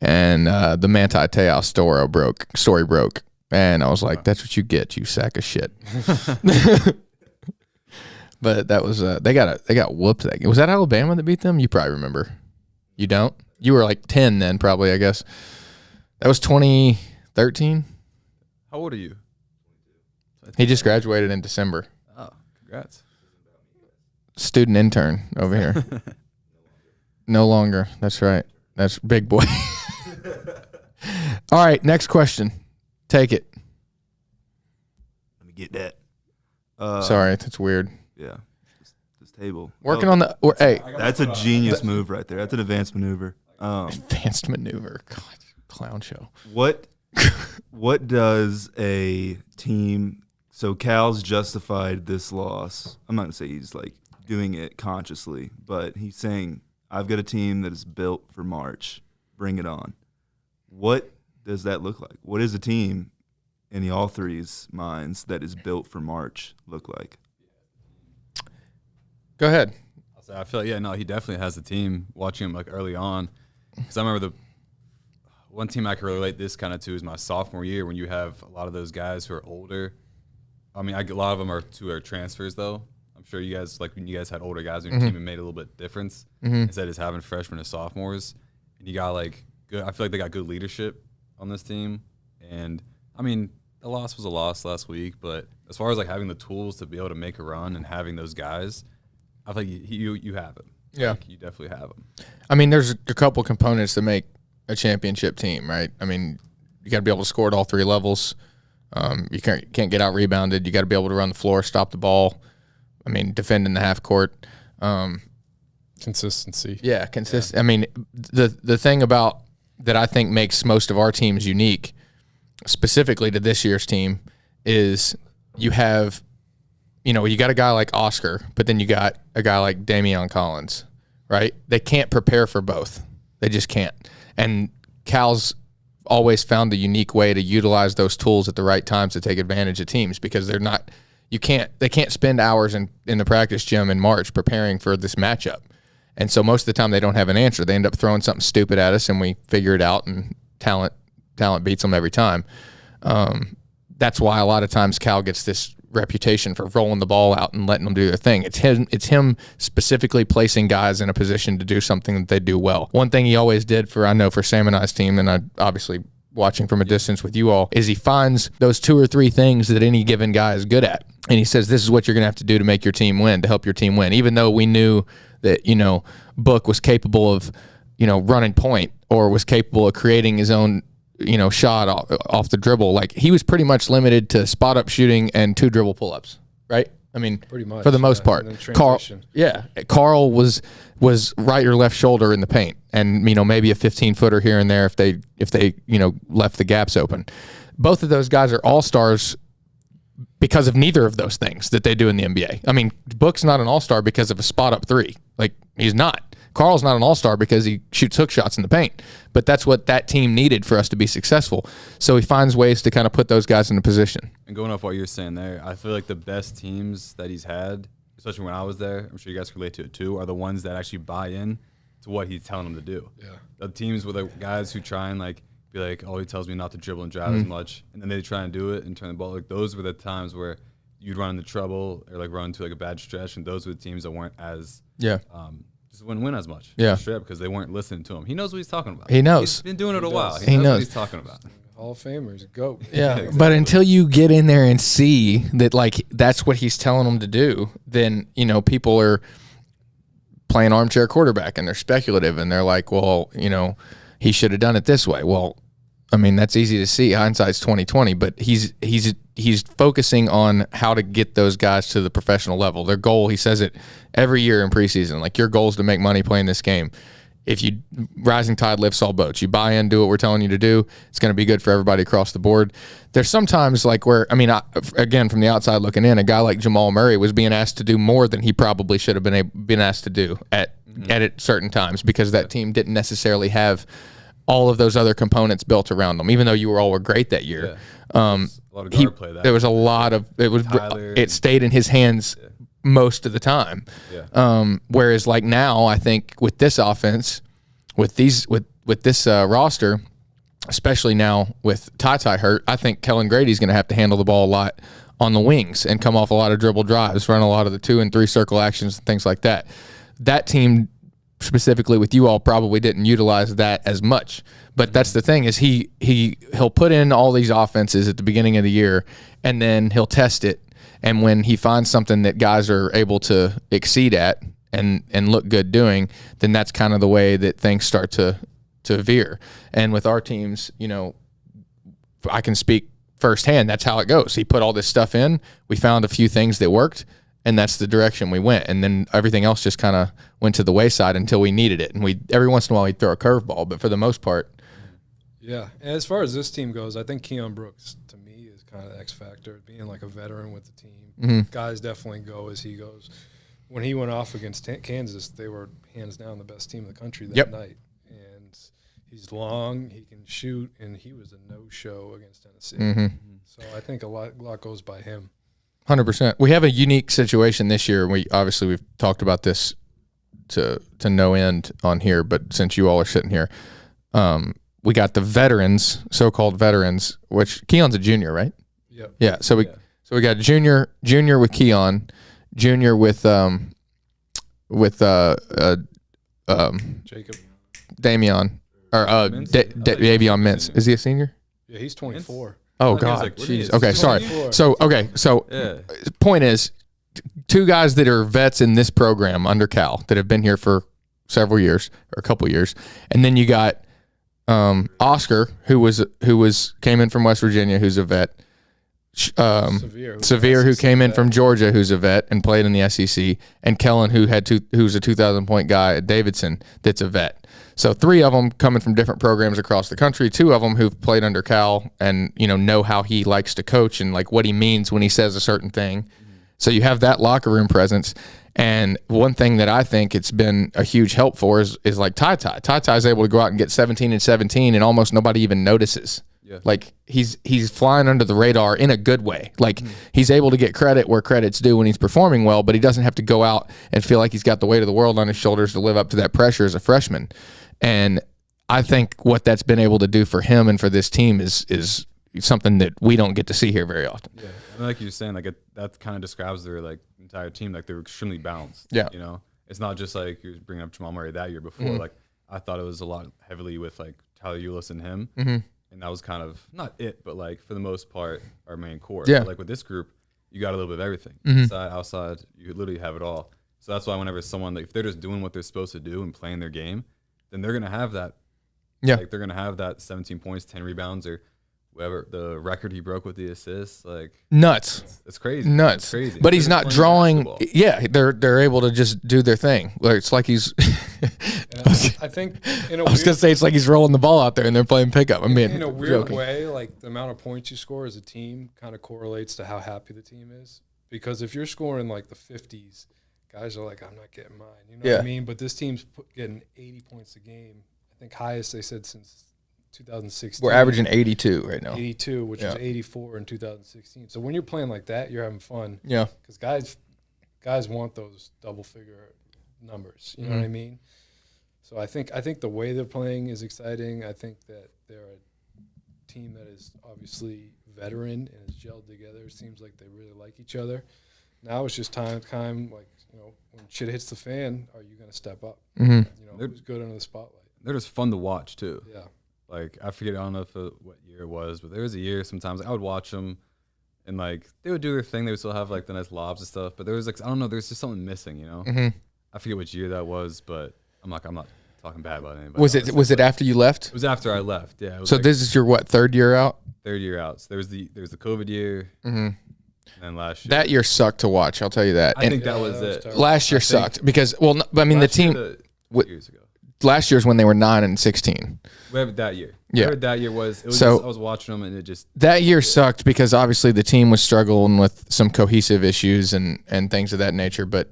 And the Manti Te'o story broke. And I was like, that's what you get, you sack of shit. But that was they got whooped that game. Was that Alabama that beat them? You probably remember. You don't? You were like 10 then, probably. I guess that was 2013. How old are you? He just graduated in December. Oh, congrats. Student intern over here. No longer. That's right. That's big boy. All right, next question. Take it. Let me get that. Sorry, that's weird. Yeah. This table. Working on the hey. That's a genius move right there. That's an advanced maneuver. Advanced maneuver. God, clown show. What does a team? So Cal's justified this loss. I'm not gonna say he's like doing it consciously, but he's saying, I've got a team that is built for March. Bring it on. What does that look like? What does a team in the all three's minds that is built for March look like? Go ahead. I feel like, he definitely has the team. Watching him like early on, because I remember the one team I can relate this kind of to is my sophomore year when you have a lot of those guys who are older. I mean, a lot of them are transfers though. I'm sure you guys, like when you guys had older guys on your team, it made a little bit difference instead of just having freshmen and sophomores. And you got like good. I feel like they got good leadership on this team. And I mean, the loss was a loss last week, but as far as like having the tools to be able to make a run and having those guys, I feel like you have it. Yeah, like you definitely have them. I mean, there's a couple components that make a championship team, right? I mean, you got to be able to score at all three levels. You can't get out rebounded. You got to be able to run the floor, stop the ball. I mean, defend in the half court. Consistency. Yeah, consistent. I mean, the thing about that I think makes most of our teams unique, specifically to this year's team, is you have, you got a guy like Oscar, but then you got a guy like Damian Collins, right? They can't prepare for both. They just can't. And Cal's always found a unique way to utilize those tools at the right times to take advantage of teams because they can't spend hours in the practice gym in March preparing for this matchup. And so most of the time they don't have an answer. They end up throwing something stupid at us and we figure it out, and talent beats them every time. That's why a lot of times Cal gets this reputation for rolling the ball out and letting them do their thing. It's him specifically placing guys in a position to do something that they do well. One thing he always did for Sam and I's team, and I obviously watching from a distance with you all, is he finds those 2 or 3 things that any given guy is good at. And he says, this is what you're going to have to do to make your team win, to help your team win. Even though we knew that, Book was capable of, running point or was capable of creating his own, shot off the dribble. Like, he was pretty much limited to spot up shooting and 2 dribble pull-ups, right? I mean, pretty much for the most part. Carl was right or left shoulder in the paint, and maybe a 15-footer here and there if they left the gaps open. Both of those guys are all-stars because of neither of those things that they do in the NBA. I mean, Book's not an all-star because of a spot-up 3. Like, he's not. Carl's not an all-star because he shoots hook shots in the paint. But that's what that team needed for us to be successful. So he finds ways to kind of put those guys in a position. And going off what you're saying there, I feel like the best teams that he's had, especially when I was there, I'm sure you guys can relate to it too, are the ones that actually buy in to what he's telling them to do. Yeah. The teams with the guys who try and be like, oh, he tells me not to dribble and drive as much, and then they try and do it and turn the ball. Like, those were the times where you'd run into trouble or run into a bad stretch, and those were the teams that weren't as just wouldn't win as much. Yeah, because they weren't listening to him. He knows what he's talking about. He knows. He's been doing it a while. He knows what he's talking about. Hall of Famers, go. Yeah, exactly. But until you get in there and see that that's what he's telling them to do, then people are playing armchair quarterback and they're speculative and they're like, well, he should have done it this way. Well, I mean, that's easy to see. Hindsight's 20/20, but he's focusing on how to get those guys to the professional level. Their goal, he says it every year in preseason, your goal is to make money playing this game. If you rising tide lifts all boats, you buy in, do what we're telling you to do, it's going to be good for everybody across the board. There's sometimes where, again, from the outside looking in, a guy like Jamal Murray was being asked to do more than he probably should have been asked to do at certain times because that team didn't necessarily have all of those other components built around them, even though you all were great that year. A lot of guard play that. There was a lot of it stayed in his hands most of the time. Yeah. Whereas now, I think with this offense, with this roster, especially now with Ty hurt, I think Kellen Grady's going to have to handle the ball a lot on the wings and come off a lot of dribble drives, run a lot of the 2 and 3 circle actions and things like that. That team specifically with you all probably didn't utilize that as much. But that's the thing is he'll put in all these offenses at the beginning of the year, and then he'll test it. And when he finds something that guys are able to exceed at and look good doing, then that's kind of the way that things start to veer. And with our teams, you know, I can speak firsthand. That's how it goes. He put all this stuff in. We found a few things that worked, and that's the direction we went. And then everything else just kind of went to the wayside until we needed it. And every once in a while he'd throw a curveball, but for the most part. Yeah. And as far as this team goes, I think Keon Brooks, to me, is kind of the X factor, being like a veteran with the team. Mm-hmm. Guys definitely go as he goes. When he went off against Kansas, they were hands down the best team in the country that night. And he's long, he can shoot, and he was a no-show against Tennessee. Mm-hmm. So I think a lot goes by him. 100%. We have a unique situation this year. We've talked about this to no end on here, but since you all are sitting here, we got the veterans, so-called veterans, which Keon's a junior, right? Yep. Yeah. So we got junior with Keon, junior with Jacob Davion or Davion Mintz. Is he a senior? Yeah, he's 24. Oh God, jeez. Okay, sorry. So point is, 2 guys that are vets in this program under Cal that have been here for several years or a couple years, and then you got Oscar, who came in from West Virginia, who's a vet. Severe, who came in from Georgia, who's a vet and played in the SEC, and Kellen, who's a 2,000-point guy at Davidson, that's a vet. So 3 of them coming from different programs across the country. 2 of them who've played under Cal and know how he likes to coach and like what he means when he says a certain thing. So you have that locker room presence. And one thing that I think it's been a huge help for is like Ty. Ty is able to go out and get 17 and 17, and almost nobody even notices. Yeah. Like he's flying under the radar in a good way. Like he's able to get credit where credit's due when he's performing well, but he doesn't have to go out and feel like he's got the weight of the world on his shoulders to live up to that pressure as a freshman. And I think what that's been able to do for him and for this team is something that we don't get to see here very often. Yeah, and like you're saying, like that kind of describes their like entire team. Like they're extremely balanced. Yeah, it's not just like you're bringing up Jamal Murray that year before. Mm-hmm. Like I thought it was a lot heavily with like Tyler Ulis and him. Mm-hmm. And that was kind of not it, but like for the most part, our main core. Yeah. But like with this group, you got a little bit of everything. Mm-hmm. Inside, outside, you literally have it all. So that's why whenever someone, like, if they're just doing what they're supposed to do and playing their game, then they're gonna have that. Yeah. Like they're gonna have that 17 points, 10 rebounds, or whatever the record he broke with the assists. Like nuts. It's crazy. Nuts. It's crazy. But he's not drawing. Basketball. Yeah, they're able to just do their thing. Like it's like he's. I think I was gonna say it's like he's rolling the ball out there and they're playing pickup. I mean, in a weird way, like the amount of points you score as a team kind of correlates to how happy the team is. Because if you're scoring like the 50s, guys are like, I'm not getting mine. You know what I mean? But this team's getting 80 points a game. I think highest they said since 2016. We're averaging 82 right now. 82, which is 84 in 2016. So when you're playing like that, you're having fun. Yeah. Because guys want those double-figure numbers. You know what I mean? So I think the way they're playing is exciting. I think that they're a team that is obviously veteran and is gelled together. It seems like they really like each other. Now it's just time, like, when shit hits the fan, are you going to step up? Mm-hmm. Who's good under the spotlight? They're just fun to watch, too. Yeah. Like, I forget, I don't know what year it was, but there was a year sometimes I would watch them and, like, they would do their thing. They would still have, like, the nice lobs and stuff. But there was, like, I don't know, there's just something missing, Mm-hmm. I forget which year that was, but I'm not talking bad about anybody. Was it after you left? It was after I left, yeah. It was so this is your, third year out? Third year out. So there was the COVID year. Mm-hmm. And last year. That year sucked to watch, I'll tell you that. I think that was it. Last year sucked because, the team. 2 years ago. Last year's when they were 9 and 16. Whatever that year. Yeah. Whatever that year was. It was so just, I was watching them and it just. That year sucked because obviously the team was struggling with some cohesive issues and things of that nature. But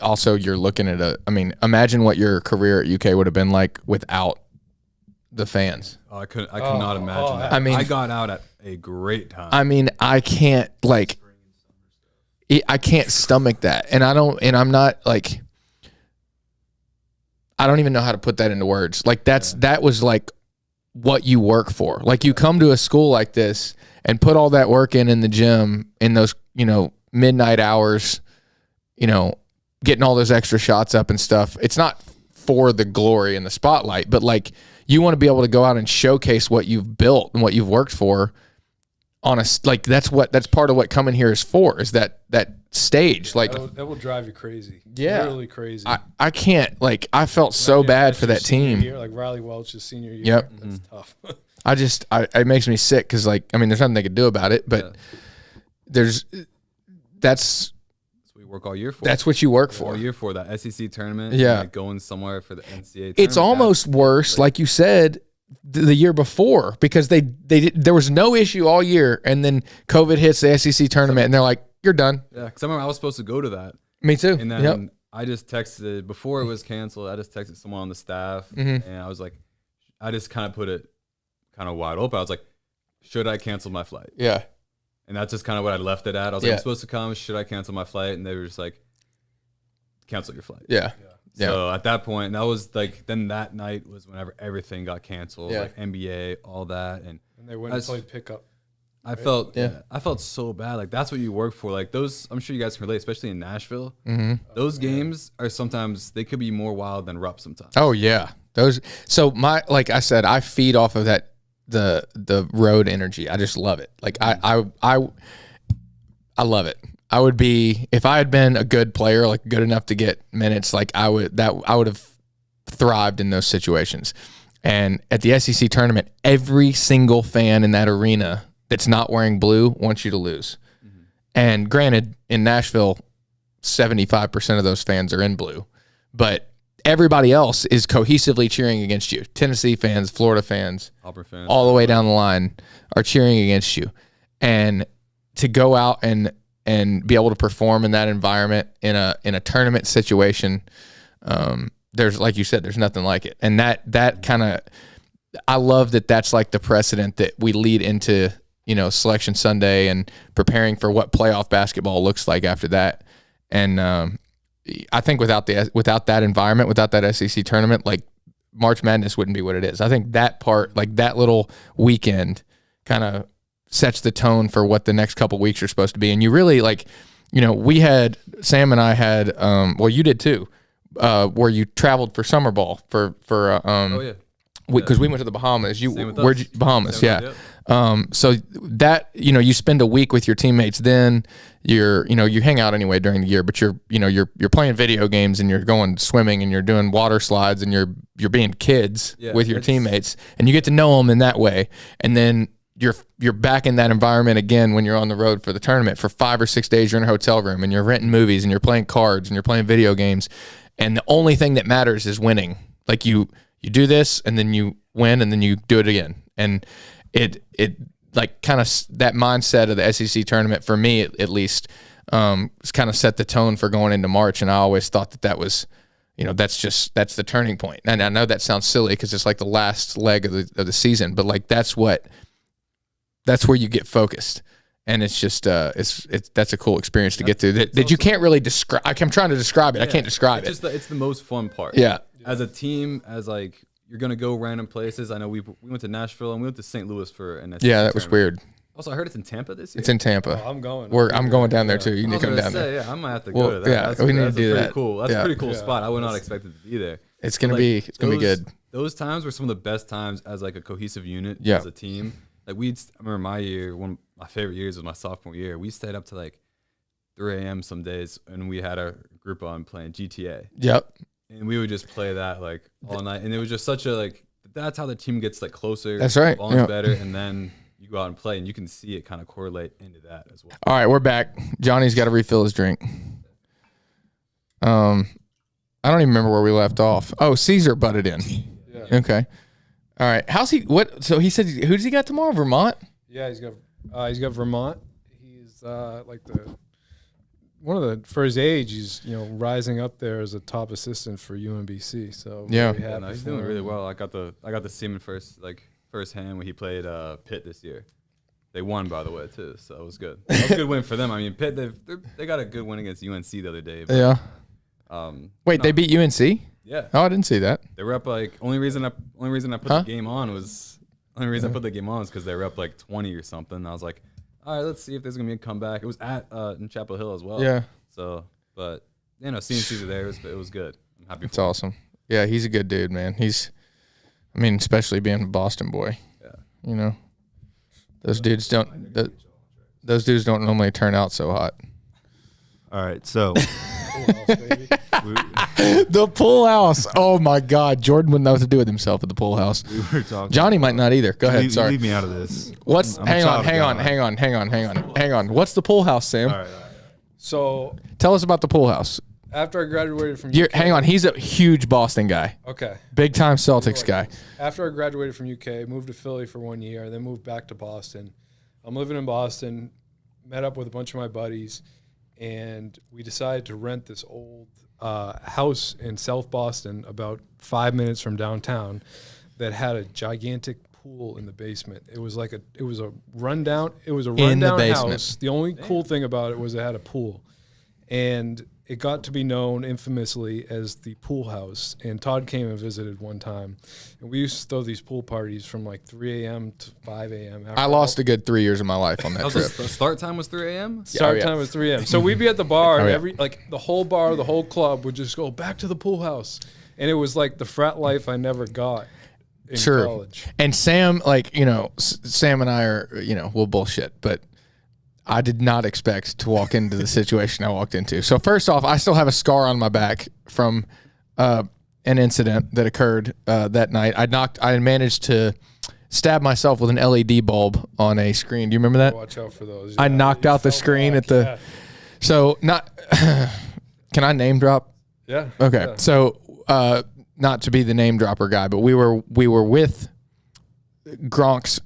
also you're looking at imagine what your career at UK would have been like without the fans. Oh, I could not imagine that. I got out at a great time. I can't I can't stomach that. And I'm not like, I don't even know how to put that into words. Like that was like what you work for. Like you come to a school like this and put all that work in the gym in those, midnight hours, getting all those extra shots up and stuff. It's not for the glory and the spotlight, but like you want to be able to go out and showcase what you've built and what you've worked for on that's part of what coming here is for, is that stage. Like that will drive you crazy. Yeah. Literally crazy. I can't, I felt so bad for that team. Year, like Riley Welch's senior year. Yep. That's tough. It makes me sick because there's nothing they could do about it, but that's what we work all year for. That's what you work for. All year for that SEC tournament. Yeah. And going somewhere for the NCAA tournament. It's almost worse, like you said, the year before, because there was no issue all year, and then COVID hits the SEC tournament, and they're like, "You're done." Yeah, because I remember I was supposed to go to that. Me too. And then I just texted before it was canceled. I just texted someone on the staff, and I was like, I just kind of put it kind of wide open. I was like, should I cancel my flight? Yeah. And that's just kind of what I left it at. I was like, I'm supposed to come. Should I cancel my flight? And they were just like, cancel your flight. Yeah. So at that point, that was then that night was whenever everything got canceled, Yeah. like NBA, all that. And they went and played pickup. I felt so bad. Like, that's what you work for. Like, those, I'm sure you guys can relate, especially in Nashville. Mm-hmm. Those games are sometimes, they could be more wild than Rupp sometimes. Oh, yeah. So like I said, I feed off of that, the road energy. I just love it. Like, I love it. I would be, if I had been a good player, like good enough to get minutes, like I would have thrived in those situations. And at the SEC tournament, every single fan in that arena that's not wearing blue wants you to lose. Mm-hmm. And granted, in Nashville, 75% of those fans are in blue, but everybody else is cohesively cheering against you. Tennessee fans, Florida fans, Auburn fans, all the way down the line are cheering against you. And to go out and be able to perform in that environment in a tournament situation, there's, like you said, there's nothing like it. And that kind of, I love that that's like the precedent that we lead into, Selection Sunday and preparing for what playoff basketball looks like after that. And I think without that environment, without that SEC tournament, like March Madness wouldn't be what it is. I think that part, like that little weekend, kind of sets the tone for what the next couple weeks are supposed to be. And you really, like, Sam and I had, well, you did too, where you traveled for summer ball because we went to the Bahamas. Bahamas, yeah. So that, you spend a week with your teammates, then you hang out anyway during the year, but you're playing video games and you're going swimming and you're doing water slides and you're being kids with your teammates, and you get to know them in that way. And then you're back in that environment again when you're on the road for the tournament for 5 or 6 days. You're in a hotel room and you're renting movies and you're playing cards and you're playing video games. And the only thing that matters is winning. Like you do this and then you win and then you do it again. And it like kind of that mindset of the SEC tournament for me at least it's kind of set the tone for going into March. And I always thought that was, that's the turning point. And I know that sounds silly because it's like the last leg of the season, but like that's where you get focused. And it's just that's a cool experience to get through that you can't really describe. I'm trying to describe it. I can't describe it. It's the most fun part. Yeah. As a team, as like you're gonna go random places. I know we went to Nashville and we went to St. Louis for an SEC that was weird. Also, I heard it's in Tampa this year. It's in Tampa. Oh, I'm going. I'm going down there too. You need to come down there. Yeah, I might have to go to that. Yeah, we need to do that. Cool. That's a pretty cool spot. I would not expect it to be there. It's gonna be good. Those times were some of the best times as like a cohesive unit as a team. Like I remember my year, one of my favorite years was my sophomore year. We stayed up to like 3 a.m. some days, and we had a group on playing GTA. Yep. And we would just play that like all night, and it was just such a like. That's how the team gets like closer. That's right. Bonds better, and then you go out and play, and you can see it kind of correlate into that as well. All right, we're back. Johnny's got to refill his drink. I don't even remember where we left off. Oh, Caesar butted in. Yeah. Okay. All right. How's he? What? So he said, who does he got tomorrow? Vermont. Yeah, he's got Vermont. He's like one of the, for his age, he's rising up there as a top assistant for UMBC. So he's doing really well. I got to see him firsthand when he played Pitt this year. They won, by the way, too, so it was good. It was a good win for them. I mean, Pitt they got a good win against UNC the other day. But, yeah. They beat UNC? Yeah. Oh, I didn't see that. They were up only reason I put the game on was only reason I put the game on is because they were up like 20 or something. I was like, all right, let's see if there's gonna be a comeback. It was at in Chapel Hill as well. Yeah. So, but seeing Caesar there, it was good. I'm happy. It's awesome. Yeah, he's a good dude, man. Especially being a Boston boy. Yeah. Those dudes don't normally turn out so hot. All right, so the pool house. Oh my God, Jordan wouldn't know what to do with himself at the pool house. we were talking. Johnny might not either. Go ahead. Sorry. Leave me out of this. Hang on. What's the pool house, Sam? All right. So Tell us about the pool house. after I graduated from UK, Hang on. He's a huge Boston guy. Okay. Big time Celtics guy. After I graduated from UK, moved to Philly for 1 year, then moved back to Boston. I'm living in Boston, met up with a bunch of my buddies, and we decided to rent this old house in South Boston, about 5 minutes from downtown, that had a gigantic pool in the basement. It was a rundown house. The only cool thing about it was it had a pool, and it got to be known infamously as the pool house. And Todd came and visited one time, and we used to throw these pool parties from like 3 a.m. to 5 a.m. I lost a good 3 years of my life on that trip. The start time was 3 a.m. Start time was 3 a.m. So we'd be at the bar, and the whole bar, the whole club would just go back to the pool house, and it was like the frat life I never got in college. And Sam, Sam and I are, we'll bullshit, but I did not expect to walk into the situation I walked into. So first off, I still have a scar on my back from an incident that occurred that night. I managed to stab myself with an LED bulb on a screen. Do you remember that? Watch out for those. I knocked out the screen at the. Yeah. So not. Can I name drop? Yeah. Okay. Yeah. So not to be the name dropper guy, but we were with Gronks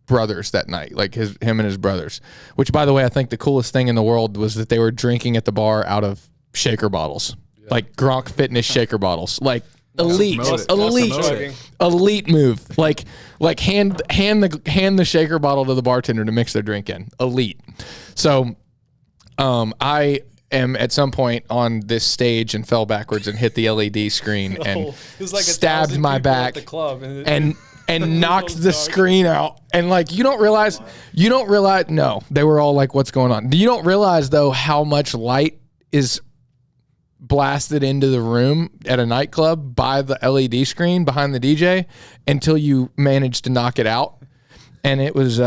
Brothers that night, like him and his brothers, which, by the way, I think the coolest thing in the world was that they were drinking at the bar out of shaker bottles, like Gronk Fitness shaker bottles, like elite move, like hand the shaker bottle to the bartender to mix their drink in, elite. So I am at some point on this stage and fell backwards and hit the LED screen and stabbed my back at the club and knocked the screen out. And you don't realize, no, they were all like, what's going on? You don't realize though how much light is blasted into the room at a nightclub by the LED screen behind the DJ until you manage to knock it out. And it was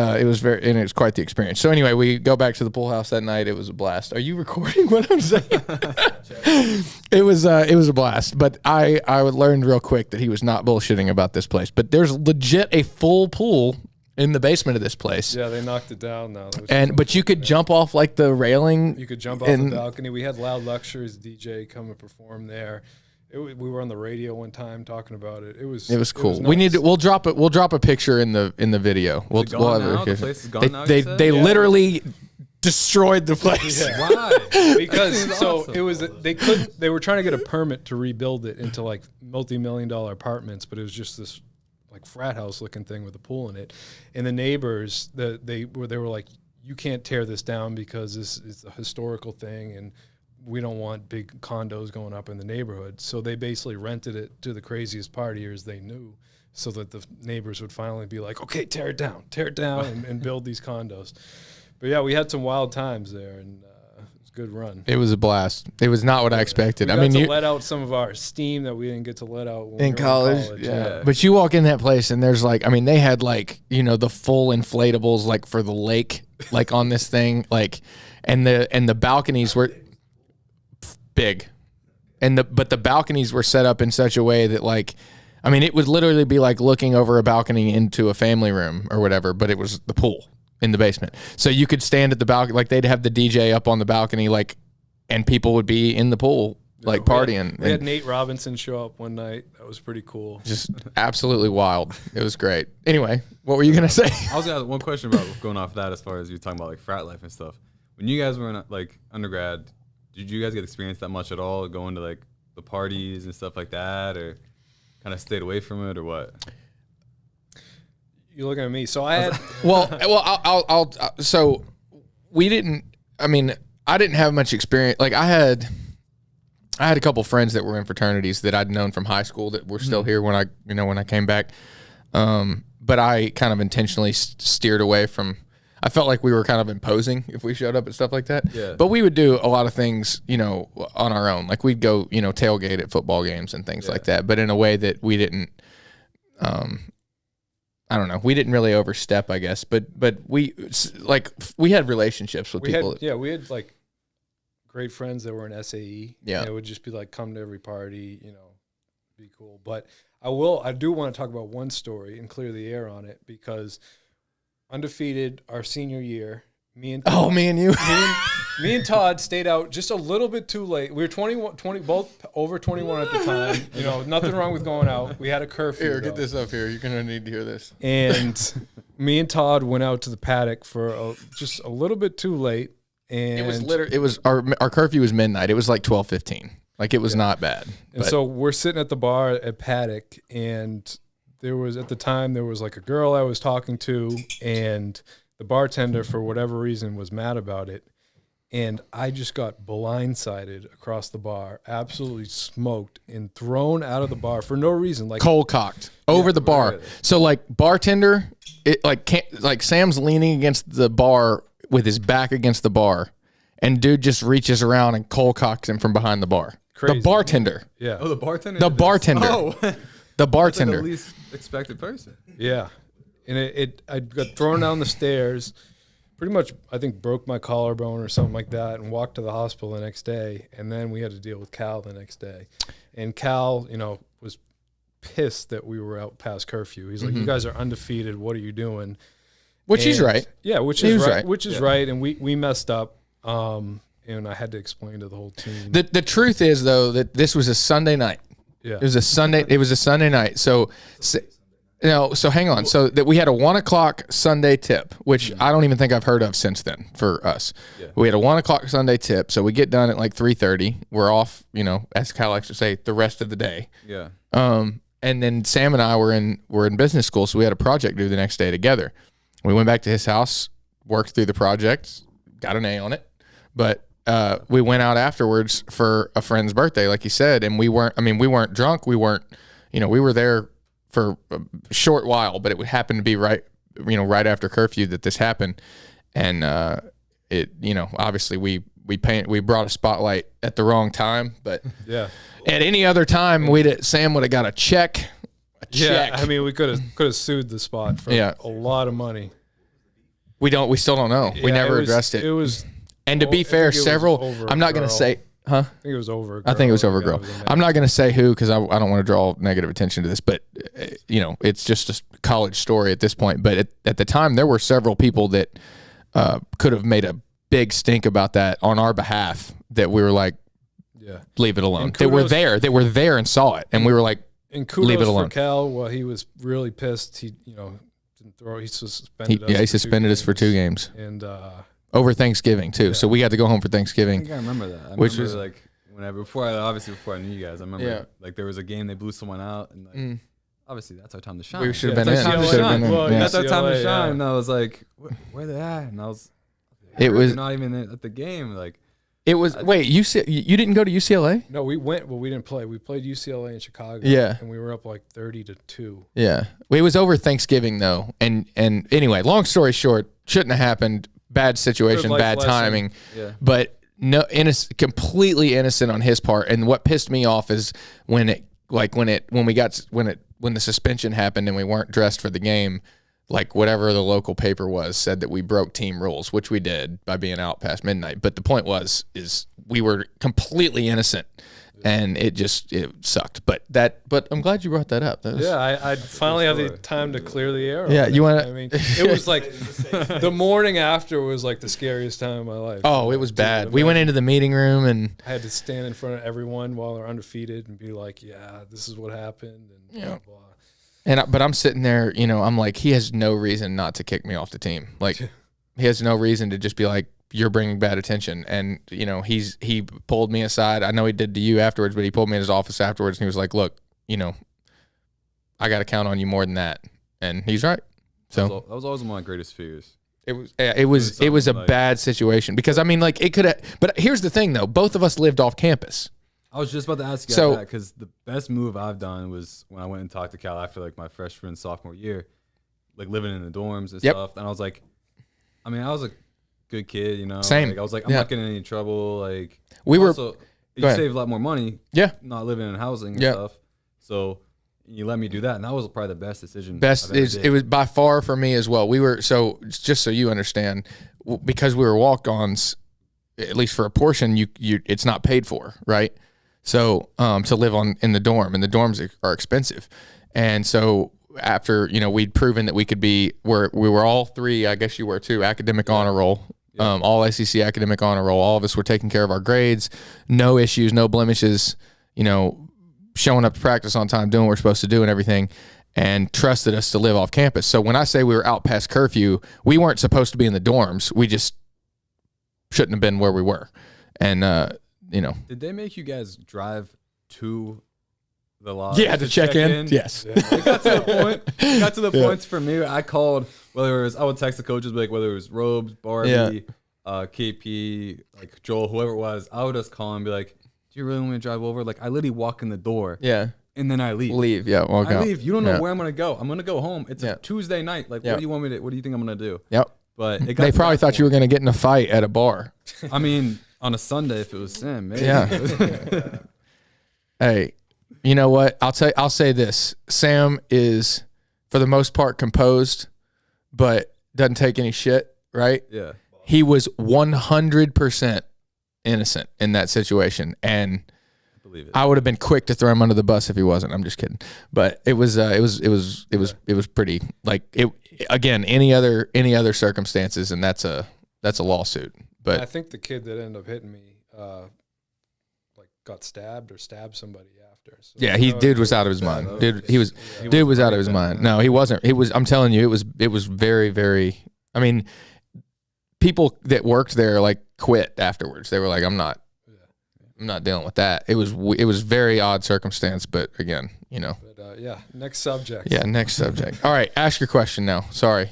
quite the experience. So anyway, we go back to the pool house that night. It was a blast. Are you recording what I'm saying? It was a blast. But I learned real quick that he was not bullshitting about this place. But there's legit a full pool in the basement of this place. Yeah, they knocked it down now. But you could jump off the railing. You could jump off the balcony. We had Loud Luxury's DJ come and perform there. We were on the radio one time talking about it. It was cool. We'll drop a picture in the video. We'll have the place is gone now, they literally destroyed the place. Yeah. Why? Because awesome. It was they were trying to get a permit to rebuild it into multi-million-dollar apartments, but it was just this frat house looking thing with a pool in it. And the neighbors they were like, you can't tear this down because this is a historical thing and we don't want big condos going up in the neighborhood. So they basically rented it to the craziest partiers they knew so that the neighbors would finally be like, okay, tear it down and build these condos. But yeah, we had some wild times there, and it was a good run. It was a blast. It was not what I expected. We got to let out some of our steam that we didn't get to let out when in college. Yeah. But you walk in that place and there's they had the full inflatables for the lake, on this thing, and the balconies were big, but the balconies were set up in such a way that it would literally be looking over a balcony into a family room or whatever, but it was the pool in the basement. So you could stand at the balcony, they'd have the DJ up on the balcony, and people would be in the pool partying. We had Nate Robinson show up one night. That was pretty cool. Just absolutely wild. It was great. Anyway, what were you gonna say? I was gonna ask one question about going off that as far as you talking about frat life and stuff. When you guys were in undergrad, did you guys get experience that much at all, going to the parties and stuff like that, or kind of stayed away from it, or what? You're looking at me. So I had so we didn't. I didn't have much experience. I had a couple friends that were in fraternities that I'd known from high school that were still here when I came back. but I kind of intentionally steered away from. I felt like we were kind of imposing if we showed up at stuff like that. Yeah. But we would do a lot of things, on our own. Like we'd go, tailgate at football games and things like that, but in a way that we didn't, I don't know. We didn't really overstep, I guess, but we had relationships with people. We had like great friends that were in SAE. Yeah. And it would just be like, come to every party, be cool. But I do want to talk about one story and clear the air on it because undefeated our senior year, me and Todd, me and you. me and Todd stayed out just a little bit too late. We were 21, both over 21 at the time. Nothing wrong with going out. We had a curfew. Here, get this up here. You're going to need to hear this. And me and Todd went out to the paddock for just a little bit too late. And it was our curfew was midnight. It was like 12:15. Like it was not bad. And so we're sitting at the bar at Paddock, and there was like a girl I was talking to, and the bartender for whatever reason was mad about it, and I just got blindsided across the bar, absolutely smoked and thrown out of the bar for no reason, like cold cocked over the bar. So like bartender, Sam's leaning against the bar with his back against the bar, and dude just reaches around and cold cocks him from behind the bar. Crazy. The bartender. Yeah. Oh, the bartender. The bartender. Oh. The bartender. Like the least expected person. Yeah. And I got thrown down the stairs, pretty much, I think, broke my collarbone or something like that, and walked to the hospital the next day. And then we had to deal with Cal the next day. And Cal, was pissed that we were out past curfew. He's like, you guys are undefeated. What are you doing? Which he's right. Yeah, which is right. Which is right. And we messed up. And I had to explain to the whole team. The truth is, though, that this was a Sunday night. Yeah. It was a Sunday night. So hang on. So that we had a 1 o'clock Sunday tip, which I don't even think I've heard of since then for us. Yeah. We had a 1 o'clock Sunday tip. So we get done at like 3:30. We're off, as Kyle likes to say, the rest of the day. Yeah. And then Sam and I were in business school, so we had a project due the next day together. We went back to his house, worked through the project, got an A on it, but we went out afterwards for a friend's birthday, like you said, and we weren't drunk. We weren't, we were there for a short while, but it would happen to be right after curfew that this happened. And, obviously we brought a spotlight at the wrong time, but yeah, at any other time, Sam would have got a check. Yeah. I mean, we could have sued the spot for a lot of money. We still don't know. We never addressed it. It was, and to be fair, I'm not going to say, huh? I think it was over a girl. I think it was over a girl. I'm not going to say who because I don't want to draw negative attention to this, but it's just a college story at this point. But at the time, there were several people that could have made a big stink about that on our behalf that we were like, leave it alone. They were there and saw it. And we were like, and kudos leave it alone. For Cal, while he was really pissed, he didn't throw. He suspended us. Yeah, he suspended us for 2 games. And over Thanksgiving too. Yeah. So we had to go home for Thanksgiving. I think I remember that. Which was like before I knew you guys. I remember like there was a game they blew someone out, and like obviously that's our time to shine. We should have been in. That's our time to shine. And I was like, where they at? And I was, they're not even at the game. Like it was. Wait, you didn't go to UCLA? No, we went. Well, we didn't play. We played UCLA in Chicago. Yeah, and we were up like 30-2. Yeah, it was over Thanksgiving though. And anyway, long story short, shouldn't have happened. Bad situation, bad timing, but completely innocent on his part. And what pissed me off is when the suspension happened and we weren't dressed for the game, like whatever the local paper said that we broke team rules, which we did by being out past midnight. But the point is we were completely innocent. And it sucked, but I'm glad you brought that up. I finally have the time to clear the air. Yeah, you want to? I mean, it was like the morning after was like the scariest time of my life. Oh, it was bad. We went into the meeting room and I had to stand in front of everyone while they're undefeated and be like, "Yeah, this is what happened," and blah blah. But I'm sitting there, I'm like, he has no reason not to kick me off the team. Like, he has no reason to just be like, you're bringing bad attention. And, he pulled me aside. I know he did to you afterwards, but he pulled me in his office afterwards and he was like, look, I got to count on you more than that. And he's right. So that was always one of my greatest fears. It was a bad situation because I mean, like it could have, but here's the thing though. Both of us lived off campus. I was just about to ask you that because the best move I've done was when I went and talked to Cal after like my freshman, sophomore year. like living in the dorms and Yep. stuff. And I was like, I mean, I was a good kid, you know. Same. Like, I was like, I'm not getting in any trouble. Like, We were. also, you ahead. save a lot more money. Yeah. Not living in housing and Yeah. stuff. So you let me do that, and that was probably the best decision. It was by far for me as well. We were so just so you understand, because we were walk-ons, at least for a portion, you it's not paid for, right? So to live in the dorm, and the dorms are expensive, and so after we'd proven that we could be we were all three, I guess you were too, academic honor roll. All SEC academic honor roll. All of us were taking care of our grades, no issues, no blemishes. Showing up to practice on time, doing what we're supposed to do and everything, and trusted us to live off campus. So when I say we were out past curfew, we weren't supposed to be in the dorms. We just shouldn't have been where we were. And, Did they make you guys drive to the lodge? Yeah, to check in? Yes. Yeah. It got to the point for me, I called, I would text the coaches, like whether it was Robes, Barbie, KP, like Joel, whoever it was, I would just call and be like, do you really want me to drive over? Like, I literally walk in the door. Yeah. And then I leave. Yeah. Walk out. I leave. You don't know where I'm gonna go. I'm gonna go home. It's a Tuesday night. Like, what do you want me to? What do you think I'm gonna do? Yep. But it got they probably thought you were gonna get in a fight at a bar. I mean, on a Sunday, if it was Sam, maybe. Yeah. Hey, you know what? I'll say this. Sam is, for the most part, composed, but doesn't take any shit. Right? Yeah. He was 100% innocent in that situation, and I would have been quick to throw him under the bus if he wasn't. I'm just kidding, but it was pretty, like, it again, any other circumstances, and that's a lawsuit. But I think the kid that ended up hitting me like got stabbed or stabbed somebody after. So yeah, dude was out of his mind. Dude was out of his mind. No, he wasn't. I'm telling you, it was very, very. I mean, people that worked there like quit afterwards. They were like, I'm not dealing with that. It was very odd circumstance, but again, But next subject. Yeah, next subject. All right, ask your question now. Sorry,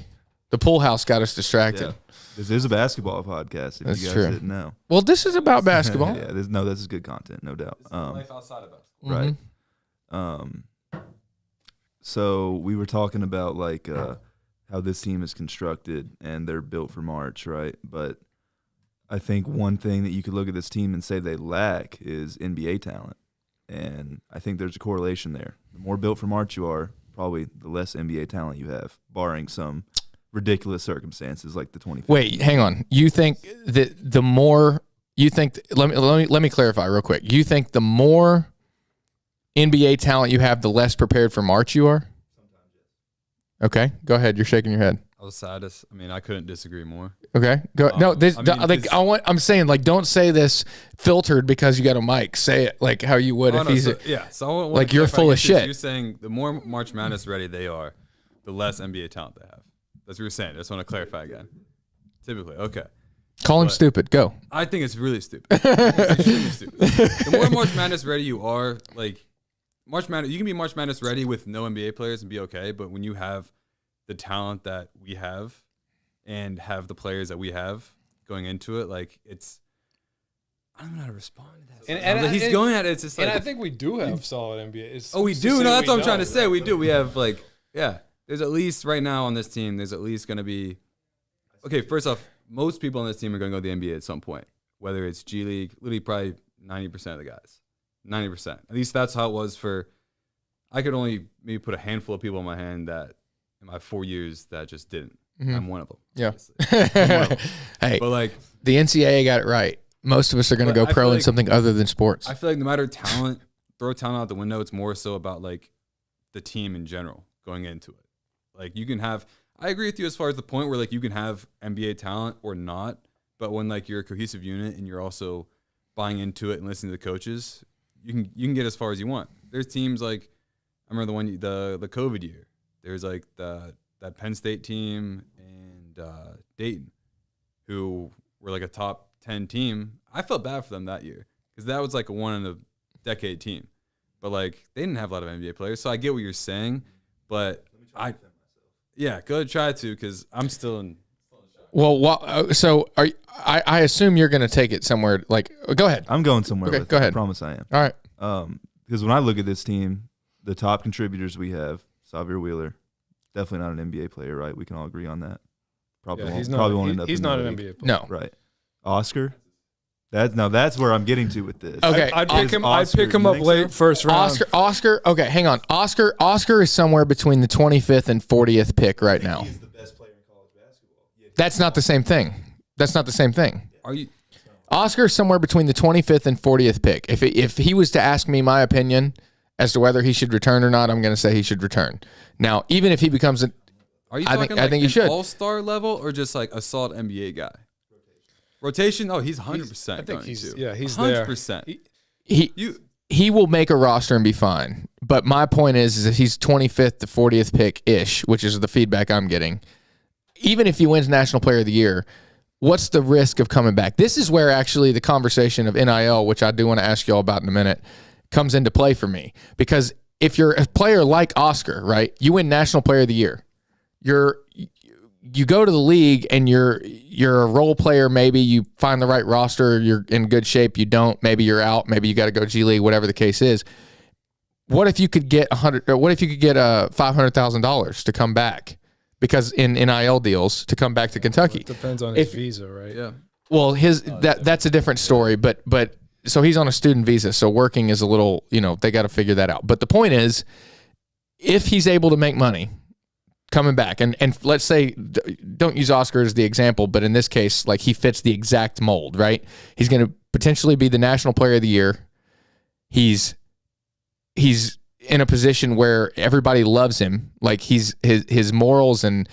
the pool house got us distracted. Yeah. This is a basketball podcast. If That's you guys true. Didn't know. Well, this is about basketball. Yeah, this is good content, no doubt. Life outside of basketball. Right. Mm-hmm. So we were talking about like how this team is constructed and they're built for March, right? But I think one thing that you could look at this team and say they lack is NBA talent. And I think there's a correlation there. The more built for March you are, probably the less NBA talent you have, barring some ridiculous circumstances like the 2015. Wait, hang on. You think that the more you think? Let me clarify real quick. You think the more NBA talent you have, the less prepared for March you are? Okay, go ahead. You're shaking your head. I was saddest. I mean, I couldn't disagree more. Okay, go. No, this. I mean, I'm saying, like, don't say this filtered because you got a mic. Say it like how you would if he's. So I want like, you're full of shit. You're saying the more March Madness ready they are, the less NBA talent they have. That's what you're saying. I just want to clarify again. Typically, okay. Call him stupid. Go. I think it's really stupid. It's extremely stupid. The more March Madness ready you are, like March Madness, you can be March Madness ready with no NBA players and be okay. But when you have the talent that we have and have the players that we have going into it, like it's, I don't know how to respond to that. And he's going at it. It's just like, and I think we do have solid NBA. We do. No, that's what I'm trying to say. We do. We have like, yeah. There's at least right now on this team, there's at least going to be, okay, first off, most people on this team are going to go to the NBA at some point, whether it's G League, literally probably 90% of the guys. 90%. At least that's how it was for, I could only maybe put a handful of people in my hand that in my 4 years that just didn't. Mm-hmm. I'm one of them. Yeah. Hey, but like the NCAA got it right. Most of us are going to go pro in something other than sports. I feel like no matter talent, throw talent out the window. It's more so about like the team in general going into it. Like you can have, I agree with you as far as the point where like you can have NBA talent or not, but when like you're a cohesive unit and you're also buying into it and listening to the coaches, you can get as far as you want. There's teams like, I remember the COVID year. There's like that Penn State team and Dayton, who were like a top 10 team. I felt bad for them that year because that was like a one in a decade team, but like they didn't have a lot of NBA players. So I get what you're saying, but go try to because I'm still in. Well, so I assume you're going to take it somewhere. Like, go ahead. I'm going somewhere. Okay, with go it. ahead. I promise I am. All right. Because when I look at this team, the top contributors we have: Xavier Wheeler, Definitely not an NBA player, right? We can all agree on that. Probably Yeah, won't. he's not. Probably won't end up. He's in not the an league. NBA player. No. Right. Oscar. That's where I'm getting to with this. Okay. I'd pick him. I'd Oscar, pick him you up think late so? first round. Oscar. Okay, hang on. Oscar is somewhere between the 25th and 40th pick right now. He's the best player in college basketball. Yeah, That's not the same thing. That's not the same thing. Are you? Oscar is somewhere between the 25th and 40th pick. If he was to ask me my opinion as to whether he should return or not, I'm going to say he should return. Now, even if he becomes a, Are you I talking think- like I think you an should. all-star level or just like a solid NBA guy? Rotation? Oh, he's 100%. I think going he's. to. Yeah, he's there. 100%. he will make a roster and be fine. But my point is that he's 25th to 40th pick ish, which is the feedback I'm getting. Even if he wins National Player of the Year, what's the risk of coming back? This is where actually the conversation of NIL, which I do want to ask you all about in a minute, comes into play for me. Because if you're a player like Oscar, right, you win National Player of the Year, you go to the league and you're a role player. Maybe you find the right roster. You're in good shape. You don't. Maybe you're out. Maybe you got to go G League. Whatever the case is. What if you could get $500,000 to come back? Because in NIL deals to come back to Kentucky. It depends on his visa, right? Yeah. Well, that's a different story. But so he's on a student visa. So working is a little, they got to figure that out. But the point is, if he's able to make money coming back, and let's say, don't use Oscar as the example, but in this case, like he fits the exact mold, right? He's going to potentially be the National Player of the Year. He's in a position where everybody loves him. Like his morals and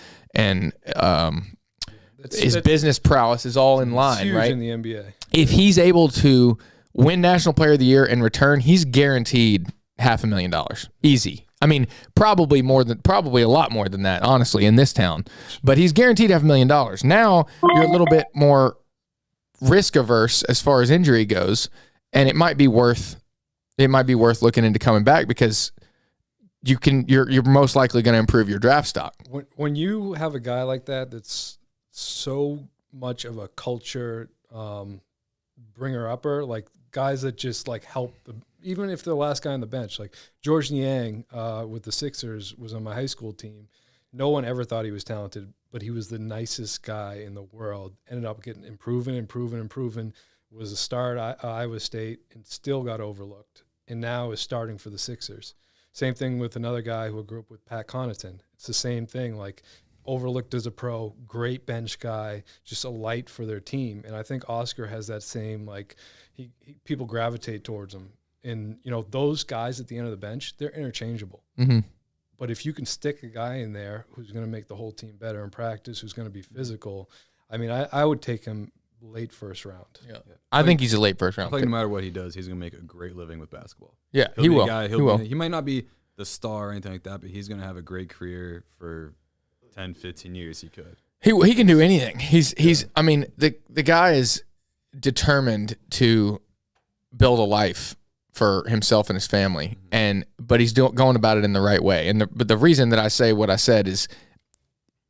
his business prowess is all in line, huge right? in the NBA. If he's able to win National Player of the Year and return, he's guaranteed $500,000. Easy. I mean, probably a lot more than that, honestly, in this town. But he's guaranteed $500,000. Now you're a little bit more risk averse as far as injury goes, and it might be worth looking into coming back because you're most likely going to improve your draft stock. When you have a guy like that that's so much of a culture bringer-upper, like guys that just like help even if they're the last guy on the bench, like George Niang with the Sixers was on my high school team. No one ever thought he was talented, but he was the nicest guy in the world. Ended up getting improving. Was a star at Iowa State and still got overlooked, and now is starting for the Sixers. Same thing with another guy who grew up with Pat Connaughton. It's the same thing, like overlooked as a pro, great bench guy, just a light for their team. And I think Oscar has that same, like people gravitate towards him. And, those guys at the end of the bench, they're interchangeable. Mm-hmm. But if you can stick a guy in there who's going to make the whole team better in practice, who's going to be physical, I mean, I would take him late first round. Yeah. I think he's a late first round I think pick. no matter what he does, he's going to make a great living with basketball. Yeah, He'll he be a will. guy, He will. He might not be the star or anything like that, but he's going to have a great career for 10, 15 years. He could. He can do anything. I mean, the guy is determined to build a life for himself and his family, but he's going about it in the right way. But the reason that I say what I said is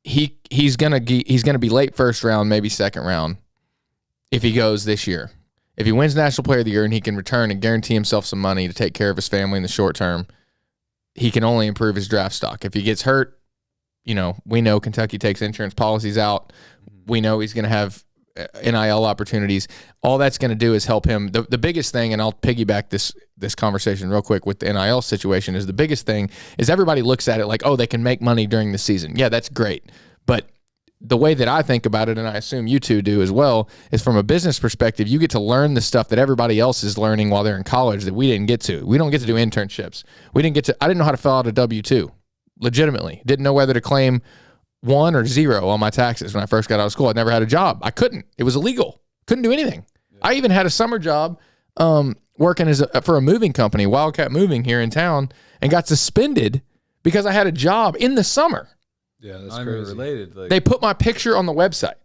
he's gonna be late first round, maybe second round, if he goes this year. If he wins National Player of the Year and he can return and guarantee himself some money to take care of his family in the short term, he can only improve his draft stock. If he gets hurt, we know Kentucky takes insurance policies out. We know he's going to have NIL opportunities. All that's going to do is help him. The biggest thing, and I'll piggyback this conversation real quick with the NIL situation, is the biggest thing is everybody looks at it like, oh, they can make money during the season. Yeah, that's great. But the way that I think about it, and I assume you two do as well, is from a business perspective, you get to learn the stuff that everybody else is learning while they're in college that we didn't get to. We don't get to do internships. I didn't know how to fill out a W-2. Legitimately. Didn't know whether to claim 1 or 0 on my taxes when I first got out of school. I never had a job. I couldn't. It was illegal. Couldn't do anything. Yeah. I even had a summer job working for a moving company, Wildcat Moving here in town, and got suspended because I had a job in the summer. Yeah, that's I'm crazy. related. They put my picture on the website,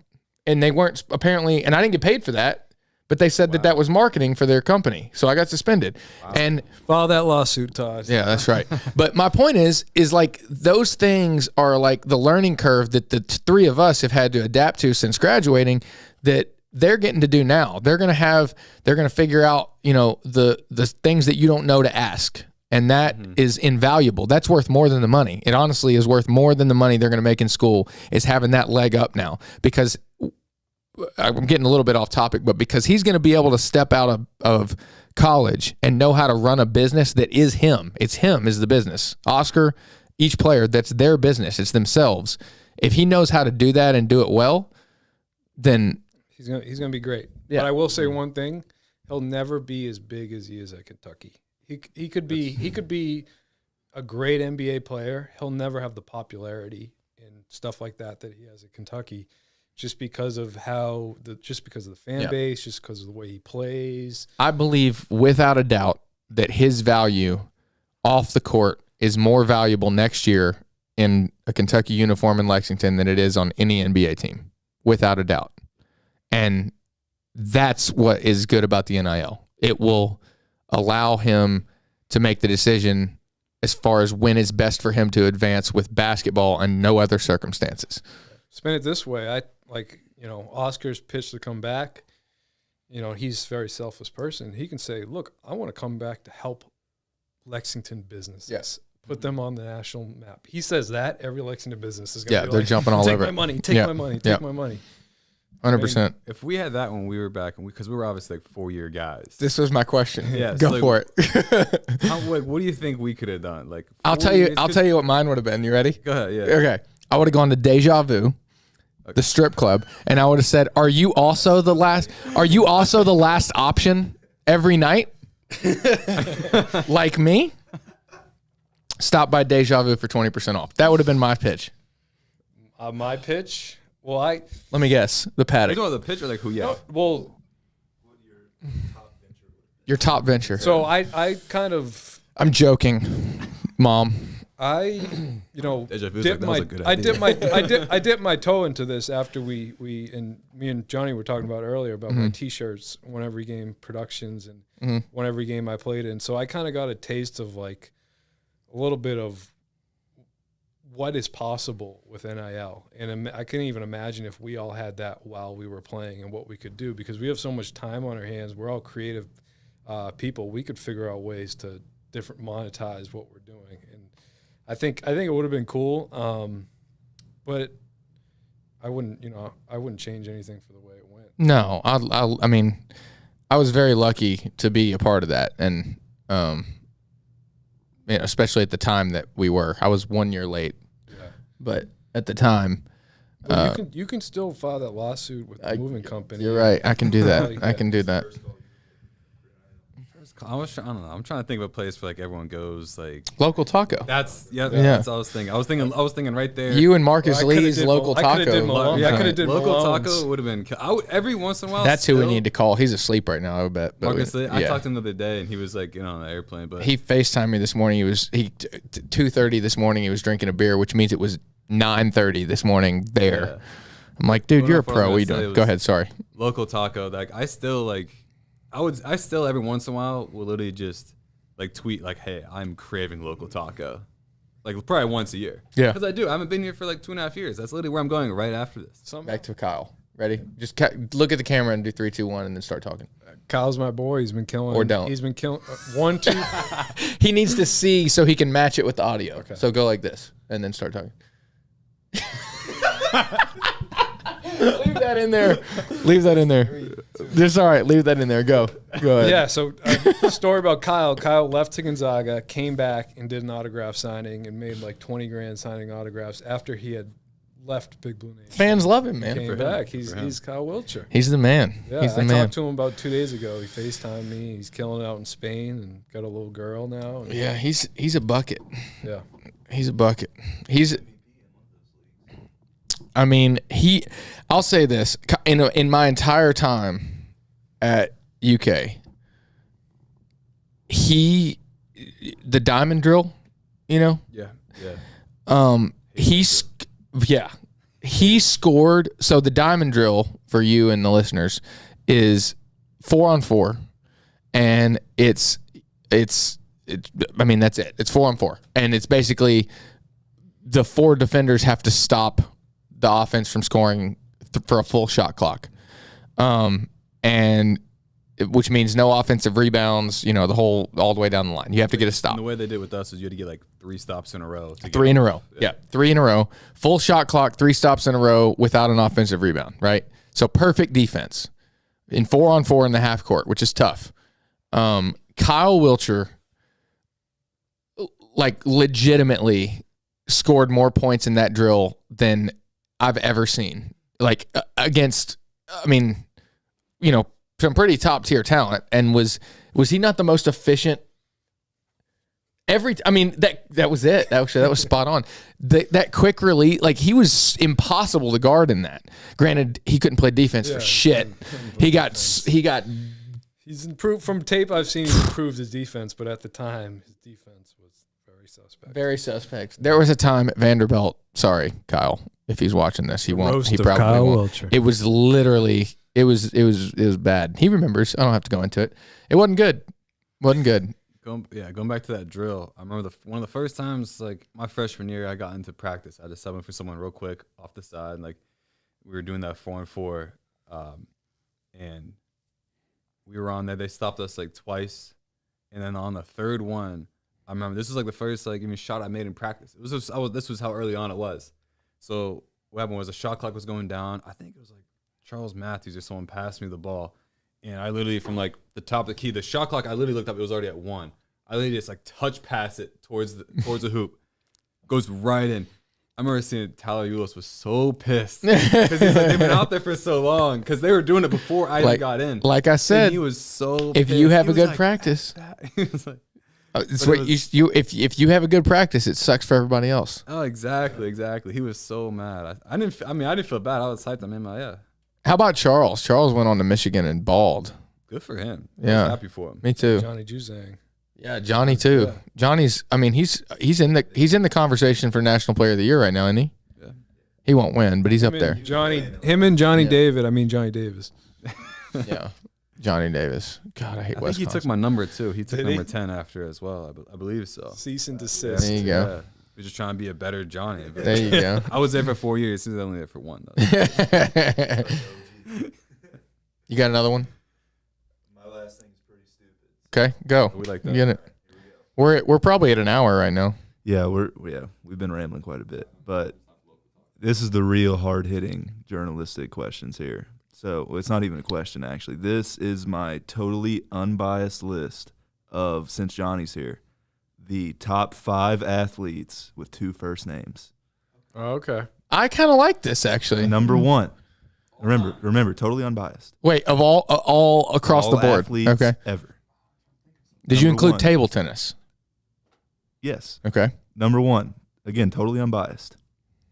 and they weren't apparently, and I didn't get paid for that, but they said that was marketing for their company. So I got suspended. Wow. And file that lawsuit, Tods. Yeah, that's right. But my point is like those things are like the learning curve that the three of us have had to adapt to since graduating that they're getting to do now. They're going to figure out, the things that you don't know to ask. And that is invaluable. That's worth more than the money. It honestly is worth more than the money they're going to make in school, is having that leg up now. Because I'm getting a little bit off topic, but because he's going to be able to step out of college and know how to run a business that is him. It's him is the business. Oscar, each player, that's their business. It's themselves. If he knows how to do that and do it well, then he's gonna be great. Yeah. But I will say one thing: he'll never be as big as he is at Kentucky. He could be a great NBA player. He'll never have the popularity and stuff like that he has at Kentucky, just because of the fan base, just because of the way he plays. I believe without a doubt that his value off the court is more valuable next year in a Kentucky uniform in Lexington than it is on any NBA team, without a doubt. And that's what is good about the NIL. It will allow him to make the decision as far as when it's best for him to advance with basketball and no other circumstances. Spin it this way. Oscar's pitch to come back. He's a very selfless person. He can say, look, I want to come back to help Lexington businesses. Yes. Put them on the national map. He says that every Lexington business is going to be they're jumping all over my money, take my money, take my money. 100%. If we had that when we were back, because we were obviously like 4-year guys. This was my question. Yeah, Go for it. What do you think we could have done? Like, I'll tell you what mine would have been. You ready? Go ahead. Yeah. Okay. I would have gone to Deja Vu, the strip club, and I would have said, "Are you also the last option every night? Like me? Stop by Deja Vu for 20% off." That would have been my pitch. My pitch? Well, let me guess. The Are paddock. you going to the pitch or like who? Yeah. Well, Your top venture. so I kind of I'm joking, Mom. Deja Vu's dipped like, that was a good I idea. dipped my toe into this after me and Johnny were talking about earlier about my T-shirts, Won Every Game productions, and Won Every Game I played in. So I kind of got a taste of like a little bit of what is possible with NIL, and I can't even imagine if we all had that while we were playing and what we could do, because we have so much time on our hands. We're all creative people. We could figure out ways to monetize what we're doing, and I think it would have been cool, but I wouldn't change anything for the way it went. No, I mean, I was very lucky to be a part of that, and especially at the time that we were. I was 1 year late, but at the time, you can still file that lawsuit with the moving company. You're right. I can do that. I can do that. I don't know. I'm trying to think of a place where like everyone goes, like Local taco. That's what I was thinking. I was thinking right there. You and Marcus Lee's local taco. I could have did local Malone's. taco would have been. Every once in a while. That's who we need to call. He's asleep right now, I bet. Marcus Lee. I talked to him the other day, and he was like, on the airplane. But he FaceTimed me this morning. 2:30 this morning. He was drinking a beer, which means it was 9:30 this morning there. Yeah. I'm like, dude, you're a pro. What are you doing? Go ahead. Sorry. Local taco. Like I still every once in a while will literally just like tweet like, hey, I'm craving local taco. Like probably once a year. Yeah. Because I do. I haven't been here for like 2.5 years. That's literally where I'm going right after this. Back to Kyle. Ready? Just look at the camera and do 3, 2, 1 and then start talking. Kyle's my boy. He's been killing. Or don't. He's been killing. 1, 2. He needs to see so he can match it with the audio. Okay. So go like this and then start talking. Leave that in there. Leave that in there. It's all right. Leave that in there. Go ahead. Yeah. So, story about Kyle. Kyle left to Gonzaga, came back and did an autograph signing and made like $20,000 signing autographs after he had left Big Blue Nation. Fans love him, man. Came back. He's Kyle Wiltshire. He's the man. Yeah, he's the I man. talked to him about 2 days ago. He FaceTimed me. He's killing it out in Spain and got a little girl now. Yeah, he's a bucket. Yeah, he's a bucket. I'll say this, in my entire time at UK, the diamond drill, Yeah. He scored. So the diamond drill for you and the listeners is 4-on-4, and it's that's it. It's 4-on-4, and it's basically the 4 defenders have to stop the offense from scoring for a full shot clock. And which means no offensive rebounds, all the way down the line. You have to get a stop. And the way they did with us is you had to get like 3 stops in a row. Three in a row. Yeah, 3 in a row. Full shot clock, 3 stops in a row without an offensive rebound, right? So perfect defense in 4-on-4 in the half court, which is tough. Kyle Wilcher, like, legitimately scored more points in that drill than I've ever seen. Like, against, some pretty top tier talent. And was he not the most efficient? That was it. That was spot on. That quick release, like, he was impossible to guard in that. Granted, he couldn't play defense for shit. He's improved from tape I've seen. He's improved his defense, but at the time, his defense was very suspect. Very suspect. There was a time at Vanderbilt. Sorry, Kyle, if he's watching this, he won't. He probably Kyle won't. Wilcher. It was literally. It was bad. He remembers. I don't have to go into it. It wasn't good. Wasn't good. Going back to that drill, I remember one of the first times, like, my freshman year, I got into practice. I had to sub in for someone real quick off the side. Like, we were doing that 4-on-4, and we were on there. They stopped us like twice, and then on the third one, I remember this was like the first even shot I made in practice. This was how early on it was. So what happened was the shot clock was going down. I think it was like Charles Matthews or someone passed me the ball. And I literally, from like the top of the key, the shot clock, I literally looked up, it was already at 1. I literally just like touch pass it towards the hoop. Goes right in. I remember seeing Tyler Ulis was so pissed because he's like, they've been out there for so long because they were doing it before I even got in. Like I said, and he was so if pissed. you have He a good like, practice, he was like, it's what if you have a good practice, it sucks for everybody else. oh, exactly. He was so mad. I didn't feel bad. I was hyped. How about Charles? Charles went on to Michigan and balled. Good for him. Yeah, I was happy for him. Me too. Johnny Juzang. Yeah, Johnny too. Yeah. Johnny's. He's in the conversation for National Player of the Year right now, isn't he? Yeah. He won't win, but he's up there. Him and Johnny David. Johnny Davis. Yeah, Johnny Davis. God, I hate Wisconsin. I think he took my number too. He took number 10 after as well. I believe so. Cease and desist. There you go. Yeah. We're just trying to be a better Johnny. There you go. I was there for 4 years. He was only there for 1 though. You got another one? My last thing is pretty stupid. Okay, go. We like that. You get it. We're probably at an hour right now. Yeah, we've been rambling quite a bit, but this is the real hard-hitting journalistic questions here. So it's not even a question, actually. This is my totally unbiased list of, since Johnny's here, the top 5 athletes with 2 first names. Oh, okay. I kind of like this, actually. Number 1. Remember, totally unbiased. Wait, of all across all the board. Athletes okay. Ever. Did you include 1. table tennis? Yes. Okay. Number 1, again, totally unbiased.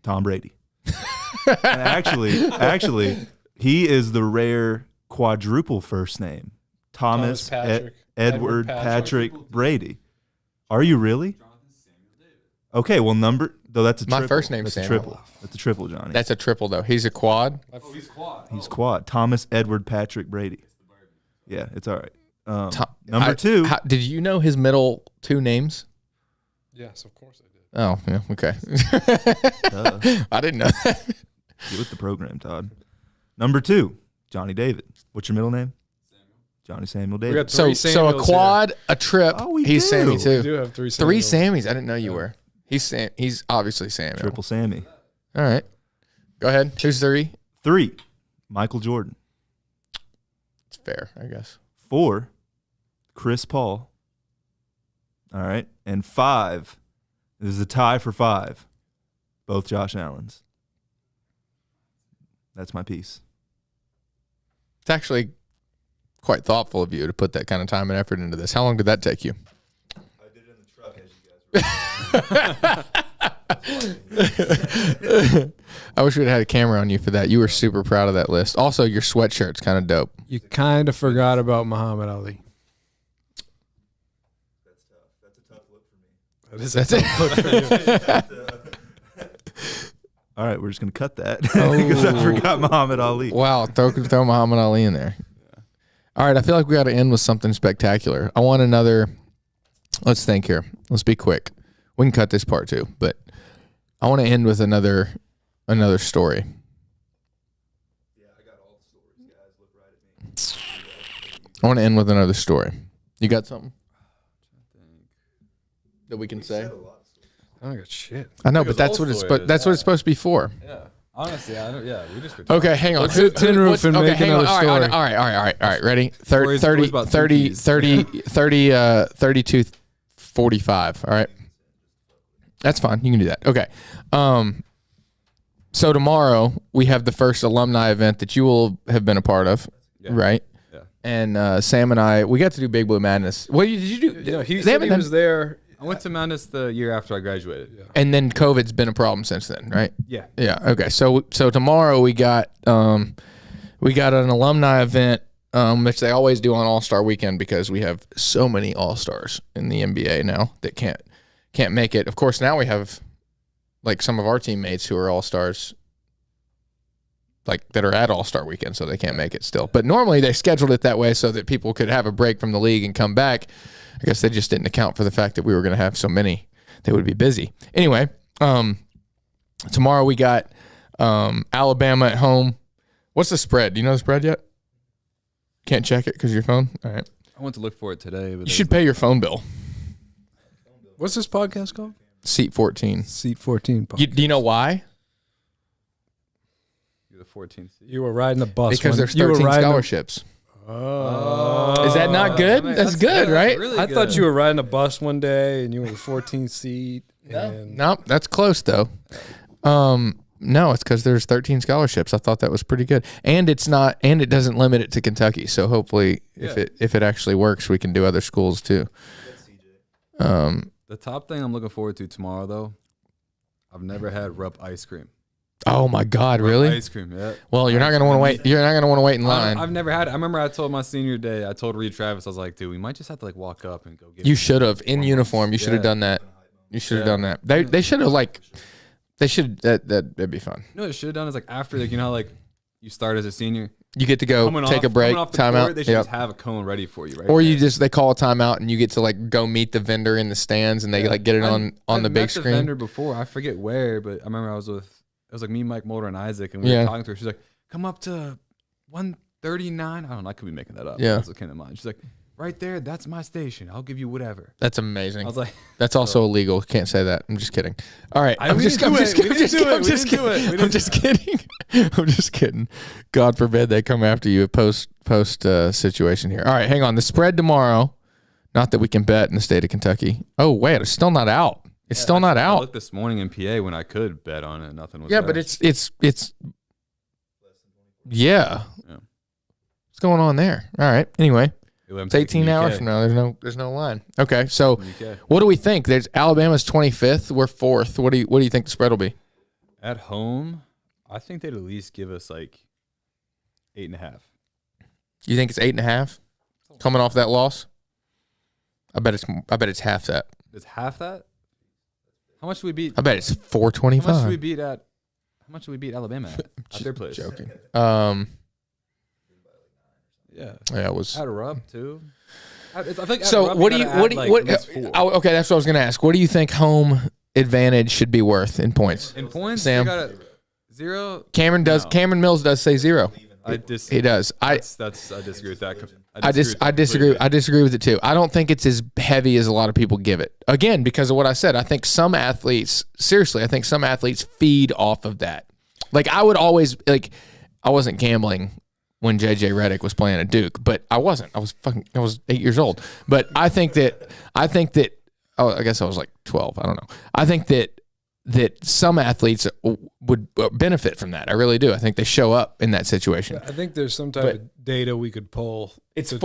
Tom Brady. And actually, he is the rare quadruple first name. Thomas Patrick, Edward Patrick Brady. Are you really? Okay, well, that's a triple. My first name's That's Samuel. a triple. That's a triple, Johnny. That's a triple, though. He's a quad. Oh, he's quad. He's quad. Thomas Edward Patrick Brady. Yeah, it's all right. Number 2. Did you know his middle 2 names? Yes, of course I did. Oh, yeah, okay. I didn't know that. Get with the program, Todd. Number 2, Jonny David. What's your middle name? Johnny Samuel David. We got So a quad, a trip. Oh, we he's do. Sammy We too. do have 3 Samuels. 3 Sammys. I didn't know you were. He's obviously Samuel. Triple Sammy. All right. Go ahead. Who's 3? 3, Michael Jordan. It's fair, I guess. 4, Chris Paul. All right. And 5, this is a tie for 5, both Josh Allens. That's my piece. It's actually quite thoughtful of you to put that kind of time and effort into this. How long did that take you? I did it in the truck as you guys were. I wish we'd had a camera on you for that. You were super proud of that list. Also, your sweatshirt's kind of dope. You kind of forgot about Muhammad Ali. That's tough. That's a tough look for me. That is That's it. All right, we're just going to cut that because I forgot Muhammad Ali. Wow, throw Muhammad Ali in there. All right, I feel like we got to end with something spectacular. I want another. Let's think here. Let's be quick. We can cut this part too, but I want to end with another story. Yeah, I got all the stories, guys. Look right at me. I want to end with another story. You got something that we can say? I don't got shit. I know, but that's what it's what it's supposed to be for. Yeah. Honestly, I don't. Yeah, we just. Okay, hang on. Let's hit Tin Roof and make another story. All right. Ready? Stories 30, about 30, turkeys. 30, 32, 45. All right. That's fine. You can do that. Okay. So tomorrow we have the first alumni event that you will have been a part of, right? Yeah. And Sam and I, we got to do Big Blue Madness. What did you do? Yeah, he said he was there. I went to Madness the year after I graduated. Yeah. And then COVID's been a problem since then, right? Yeah. Yeah. Okay. So tomorrow we got an alumni event, which they always do on All-Star Weekend because we have so many All-Stars in the NBA now that can't make it. Of course, now we have like some of our teammates who are All-Stars, like that are at All-Star Weekend, so they can't make it still. But normally they scheduled it that way so that people could have a break from the league and come back. I guess they just didn't account for the fact that we were going to have so many. They would be busy. Anyway, tomorrow we got Alabama at home. What's the spread? Do you know the spread yet? Can't check it because of your phone? All right. I went to look for it today. But You should pay your phone bill. What's this podcast called? Seat 14. Seat 14 podcast. Do you know why? You're the 14th seed. You were riding the bus. Because there's 13 scholarships. Oh. Is that not good? That's good, right? Really I good. thought you were riding a bus one day and you were the 14th seat. And Nope, that's close though. No, it's because there's 13 scholarships. I thought that was pretty good, and it's not, and it doesn't limit it to Kentucky. So hopefully, if it actually works, we can do other schools too. The top thing I'm looking forward to tomorrow, though, I've never had Rupp ice cream. Oh my God, really? Ice cream, yeah. Well, you're not gonna want to wait. You're not gonna want to wait in line. I've never had it. I remember I told my senior day, I told Reed Travis, I was like, dude, we might just have to like walk up and go get You it. should have in uniform. You should have done that. You should have done that. They should have like. They should. That'd be fun. You know what it should have done is like after, like, you know how like you start as a senior, You get to go coming take off, a break, coming off the timeout. court, they should Yep. just have a cone ready for you, right? Or they call a timeout and you get to like go meet the vendor in the stands and they like get it on I've the met big screen. The vendor before, I forget where, but I remember it was like me, Mike Mulder, and Isaac, and we were talking to her. She's like, "Come up to 139." I don't know. I could be making that up. Yeah. That's what came to mind. She's like, "Right there, that's my station. I'll give you whatever." That's amazing. I was like, That's also illegal. Can't say that. I'm just kidding. All right. I'm We just didn't do kidding. it. We didn't do it. I'm just kidding. God forbid they come after you at post situation here. All right, hang on. The spread tomorrow. Not that we can bet in the state of Kentucky. Oh wait, it's still not out. It's still not I out. looked this morning in PA when I could bet on it. Nothing was. Yeah, there. but it's yeah. What's going on there? All right. Anyway. It's 18 hours from now. There's no line. Okay, so what do we think? There's Alabama's 25th. We're 4th. What do you think the spread will be? At home, I think they'd at least give us like 8.5. You think it's 8.5? Coming off that loss? I bet it's half that. It's half that. How much do we beat? I bet it's 425. How much do we beat Alabama at their place? Joking. Yeah. Yeah, it was. At Rupp too. I think So what do you okay? That's what I was gonna ask. What do you think home advantage should be worth in points? in points? Sam? They got a 0. Cameron does. No. Cameron Mills does say 0. He does. I disagree with that. I disagree. I disagree with it too. I don't think it's as heavy as a lot of people give it. Again, because of what I said, I think some athletes feed off of that. Like I would always I wasn't gambling when JJ Redick was playing at Duke, but I wasn't. I was 8 years old. But I think that I guess I was like 12. I don't know. I think that some athletes would benefit from that. I really do. I think they show up in that situation. I think there's some type of data we could pull. So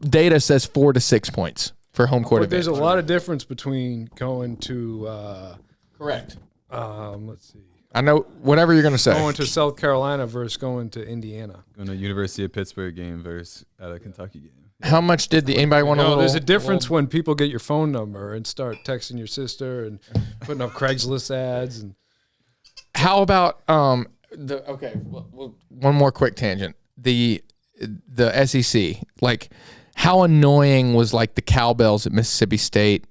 data says 4 to 6 points for home court But there's advantage. a lot of difference between going to Correct. let's see. I know whatever you're going to say. Going to South Carolina versus going to Indiana. Going to University of Pittsburgh game versus at a Kentucky game. How much did anybody want to No, know? there's a difference when people get your phone number and start texting your sister and putting up Craigslist ads. And How about one more quick tangent. The SEC, like how annoying was like the cowbells at Mississippi State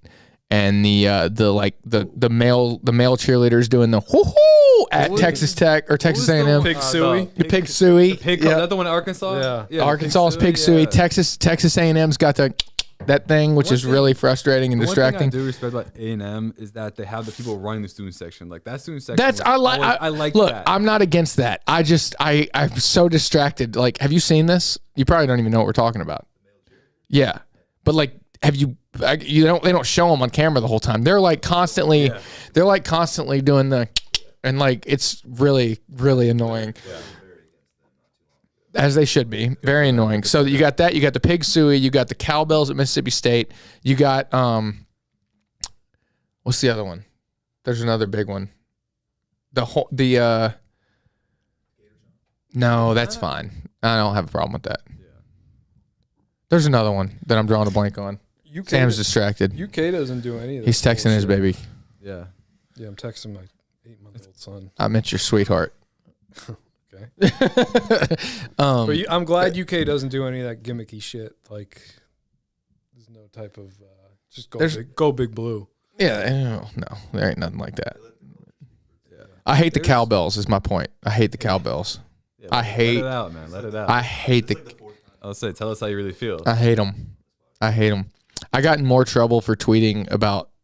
and the male cheerleaders doing the hoo-hoo at Texas Tech or Texas A&M. Pig Suey. Pig Suey. Pig, yeah. That the one in Arkansas? Yeah. Arkansas's Pig Suey. Texas A&M's got that thing, which is really frustrating and distracting. One thing I do respect about A&M is that they have the people running the student section. Like that student section. I like look, that. I'm not against that. I'm so distracted. Like, have you seen this? You probably don't even know what we're talking about. Yeah, but like, have you? They don't show them on camera the whole time. They're like constantly doing the, and like it's really annoying. Yeah. As they should be. Very annoying. So you got that. You got the Pig Suey. You got the cowbells at Mississippi State. You got what's the other one? There's another big one. No, that's fine. I don't have a problem with that. Yeah. There's another one that I'm drawing a blank on. Sam's distracted. UK doesn't do any of that. He's texting his baby. Yeah. Yeah, I'm texting my 8-month-old son. I meant your sweetheart. Okay. But I'm glad UK doesn't do any of that gimmicky shit. Like, there's no type of just go big blue. Yeah, no, there ain't nothing like that. Yeah. I hate the cowbells. Is my point. I hate the cowbells. Yeah, let it out, man. Let it out. I hate the. I'll say, tell us how you really feel. I hate them. I got in more trouble for tweeting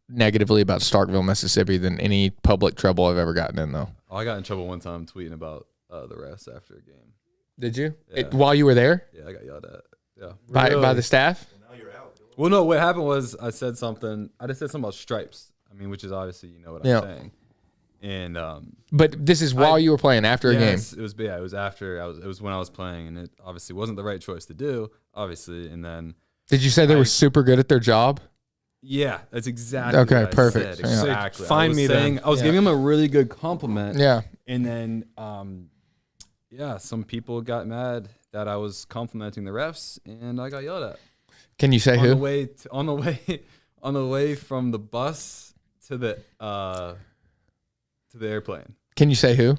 negatively about Starkville, Mississippi than any public trouble I've ever gotten in, though. Oh, I got in trouble one time tweeting about the refs after a game. Did you? Yeah. While you were there? Yeah, I got yelled at. Yeah. By the staff? Well, now you're out. Well, no, what happened was I just said something about stripes. I mean, which is obviously, you know what I'm saying. And but this is while you were playing after a game. It was after it was when I was playing, and it obviously wasn't the right choice to do, obviously. And then did you say they were super good at their job? Yeah, that's exactly okay. What Perfect. I said. Exactly. Find me then. I was giving him a really good compliment. Yeah. And then some people got mad that I was complimenting the refs, and I got yelled at. Can you say who? On the way from the bus to the airplane. Can you say who?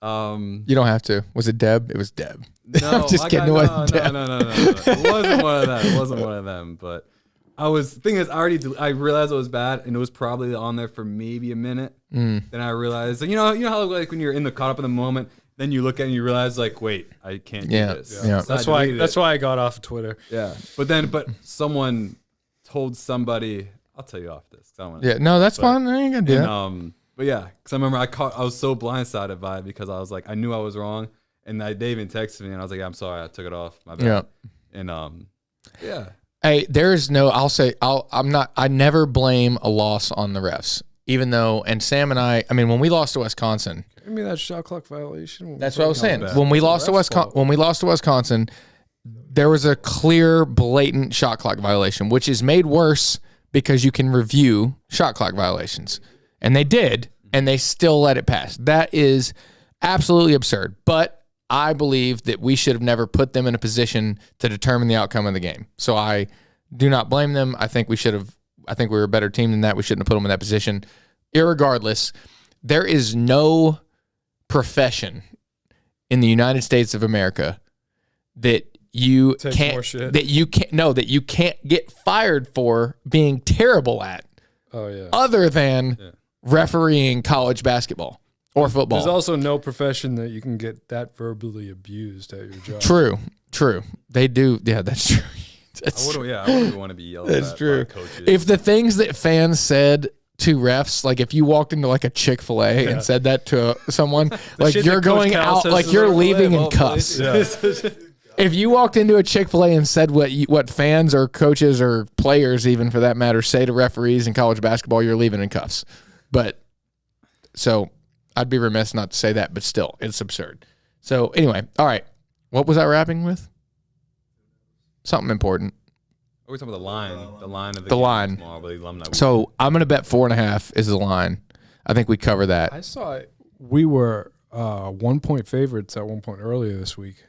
You don't have to. Was it Deb? It was Deb. No, I'm just kidding. No. It wasn't one of them. It wasn't one of them. But I realized it was bad, and it was probably on there for maybe a minute. Then I realized, you know how like when you're caught up in the moment, then you look at it and you realize like, wait, I can't do this. Yeah. So that's why I got off of Twitter. Yeah. But someone told somebody, I'll tell you off this. No, that's fine. I ain't gonna do that. But yeah, because I remember I was so blindsided by it because I was like, I knew I was wrong, and they even texted me, and I was like, I'm sorry, I took it off, my bad. Yeah. And yeah. Hey, there's no. I never blame a loss on the refs, even though. And Sam and I mean, when we lost to Wisconsin, I mean that shot clock violation. That's what I was saying. When we lost to Wisconsin, there was a clear, blatant shot clock violation, which is made worse because you can review shot clock violations. And they did, and they still let it pass. That is absolutely absurd. But I believe that we should have never put them in a position to determine the outcome of the game. So I do not blame them. I think we were a better team than that. We shouldn't have put them in that position. Irregardless, there is no profession in the United States of America that you can't get fired for being terrible at. Oh yeah. Other than refereeing college basketball or football. There's also no profession that you can get that verbally abused at your job. True. They do. Yeah, that's true. I wouldn't want to be yelled at. That's true. By coaches. If the things that fans said to refs, like if you walked into like a Chick-fil-A and said that to someone, like you're going out, like you're leaving in cuffs. Yeah. If you walked into a Chick-fil-A and said what fans or coaches or players, even for that matter, say to referees in college basketball, you're leaving in cuffs. But so I'd be remiss not to say that, but still, it's absurd. So anyway, all right. What was I rapping with? Something important. Are we talking about the line of the line? Tomorrow, the alumni so I'm going to bet 4.5 is the line. I think we cover that. I saw it. We were 1-point favorites at one point earlier this week.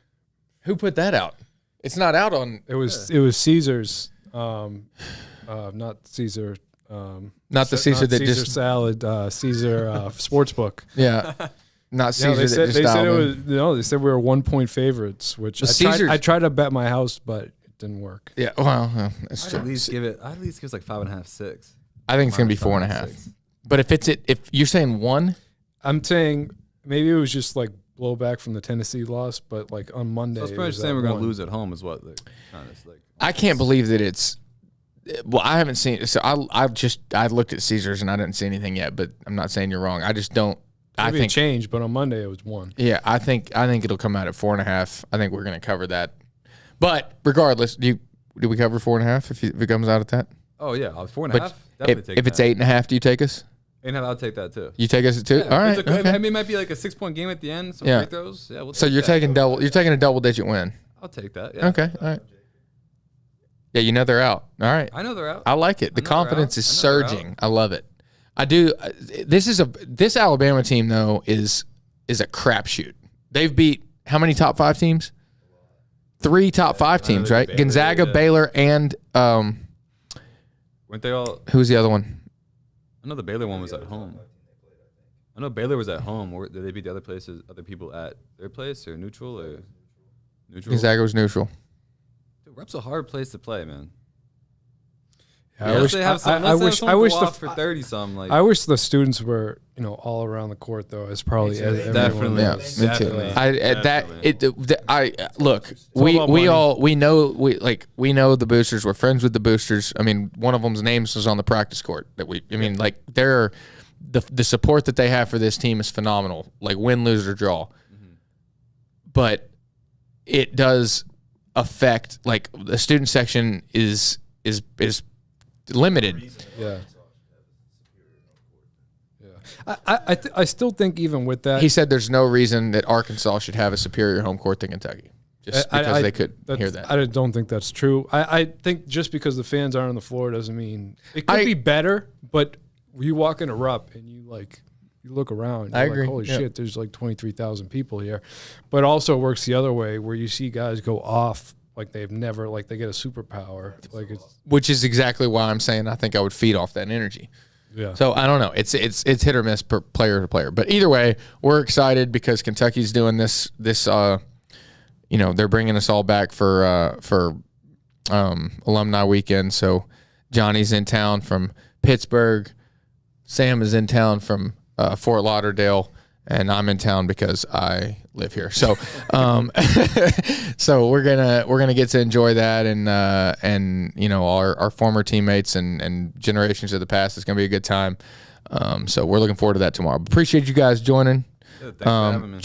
Who put that out? It's not out on. It was Caesar's, not Caesar. Not the Caesar that Caesar just salad. Caesar Sportsbook. Yeah, not Caesar. They said it was. They said we were 1-point favorites, which I tried to bet my house, but it didn't work. Yeah, well, that's I'd true. at least give it like 5.5, 6. I think it's going to be 4.5. But if you're saying 1, I'm saying maybe it was just like blowback from the Tennessee loss, but like on Monday. I was pretty much saying we're going to lose at home is what they're trying to like. I can't believe that it's. Well, I haven't seen. So I looked at Caesars and I didn't see anything yet. But I'm not saying you're wrong. I just don't. Maybe I think it changed, but on Monday it was 1. Yeah, I think it'll come out at 4.5. I think we're going to cover that. But regardless, do we cover 4.5 if it comes out at that? Oh yeah, 4.5. But Definitely if it's 8.5, do you take us? 8.5, I'll take that too. You take us at 2? Yeah, all right. Okay. I mean, it might be like a 6-point game at the end. Some free throws. Yeah. So you're taking double. You're taking a double-digit win. I'll take that. Yeah. Okay. All right. Yeah, you know they're out. All right. I know they're out. I like it. The confidence is surging. I love it. I do. This Alabama team though is a crapshoot. They've beat how many top 5 teams? 3 top 5 teams, right? Baylor, Gonzaga, Baylor, and weren't they all? who's the other one? I know the Baylor one was at home. I know Baylor was at home. Or did they beat the other people at their place or neutral or neutral? Gonzaga was neutral. Dude, Rep's a hard place to play, man. Yeah, I wish they have some, I wish the for 30 some like. I wish the students were all around the court though. It's probably Definitely. Yeah, me too. Look. about We know the boosters. We're friends with the boosters. I mean, one of them's names was on the practice court. They're the support that they have for this team is phenomenal. Like win, lose or draw. Mm-hmm. But it does affect like the student section is limited. Yeah. I still think even with that, He said there's no reason that Arkansas should have a superior home court than Kentucky, just because they could hear that. I don't think that's true. I think just because the fans aren't on the floor doesn't mean it could be better. But you walk in a Rupp and you look around, you're agree. Like, holy shit, there's like 23,000 people here. But also it works the other way where you see guys go off like they've never, like they get a superpower, Which is exactly why I'm saying I think I would feed off that energy. Yeah. So I don't know. It's hit or miss per player to player. But either way, we're excited because Kentucky's doing this. They're bringing us all back for alumni weekend. So Johnny's in town from Pittsburgh. Sam is in town from Fort Lauderdale. And I'm in town because I live here. So, so we're gonna get to enjoy that, and our former teammates and generations of the past. It's gonna be a good time. So we're looking forward to that tomorrow. Appreciate you guys joining. Yeah, thanks for having me.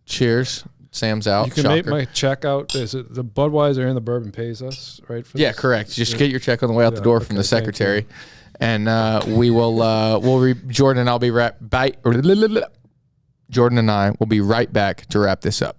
Cheers. Sam's out. You can make my check out. Is it the Budweiser and the bourbon pays us, right? For this? Correct. Just get your check on the way out the door from the secretary, and Jordan and I'll be Jordan and I will be right back to wrap this up.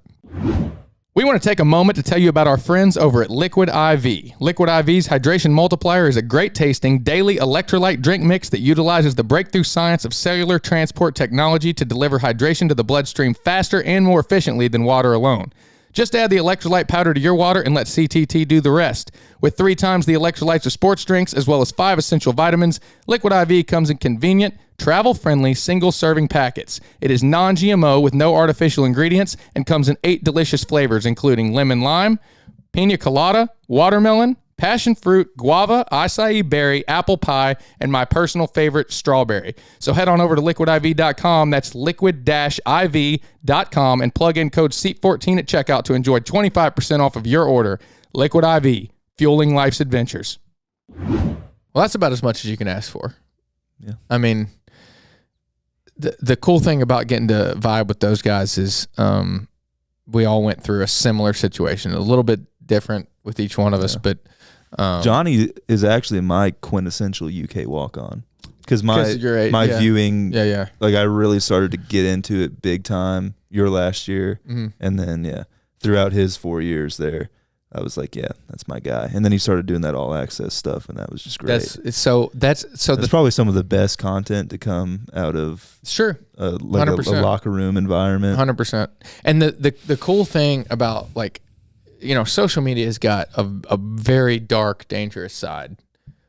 We want to take a moment to tell you about our friends over at Liquid IV. Liquid IV's Hydration Multiplier is a great tasting daily electrolyte drink mix that utilizes the breakthrough science of cellular transport technology to deliver hydration to the bloodstream faster and more efficiently than water alone. Just add the electrolyte powder to your water and let CTT do the rest. With 3 times the electrolytes of sports drinks, as well as 5 essential vitamins, Liquid IV comes in convenient, travel-friendly, single-serving packets. It is non-GMO with no artificial ingredients and comes in 8 delicious flavors, including lemon lime, pina colada, watermelon, passion fruit, guava, acai berry, apple pie, and my personal favorite, strawberry. So head on over to liquidiv.com. That's liquid-iv.com and plug in code SEAT14 at checkout to enjoy 25% off of your order. Liquid IV, fueling life's adventures. Well, that's about as much as you can ask for. Yeah. I mean, the cool thing about getting to vibe with those guys is we all went through a similar situation, a little bit different with each one of us, but Jonny is actually my quintessential UK walk-on because my viewing, like I really started to get into it big time your last year, and then throughout his 4 years there, I was like, that's my guy. And then he started doing that all access stuff, and that was just great. That's probably some of the best content to come out of a locker room environment. 100%. And the cool thing about social media has got a very dark, dangerous side,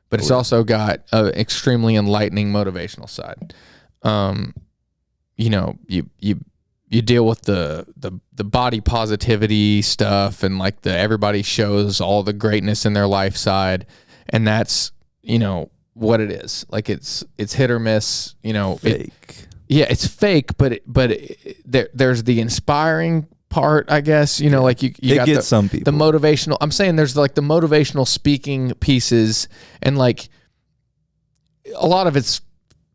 but it's also got an extremely enlightening, motivational side. You deal with the body positivity stuff and like everybody shows all the greatness in their life side, and that's what it is. Like it's hit or miss. Fake. It's fake, but there's the inspiring part, I guess. Like you got gets some people. The motivational. I'm saying there's like the motivational speaking pieces, and like a lot of it's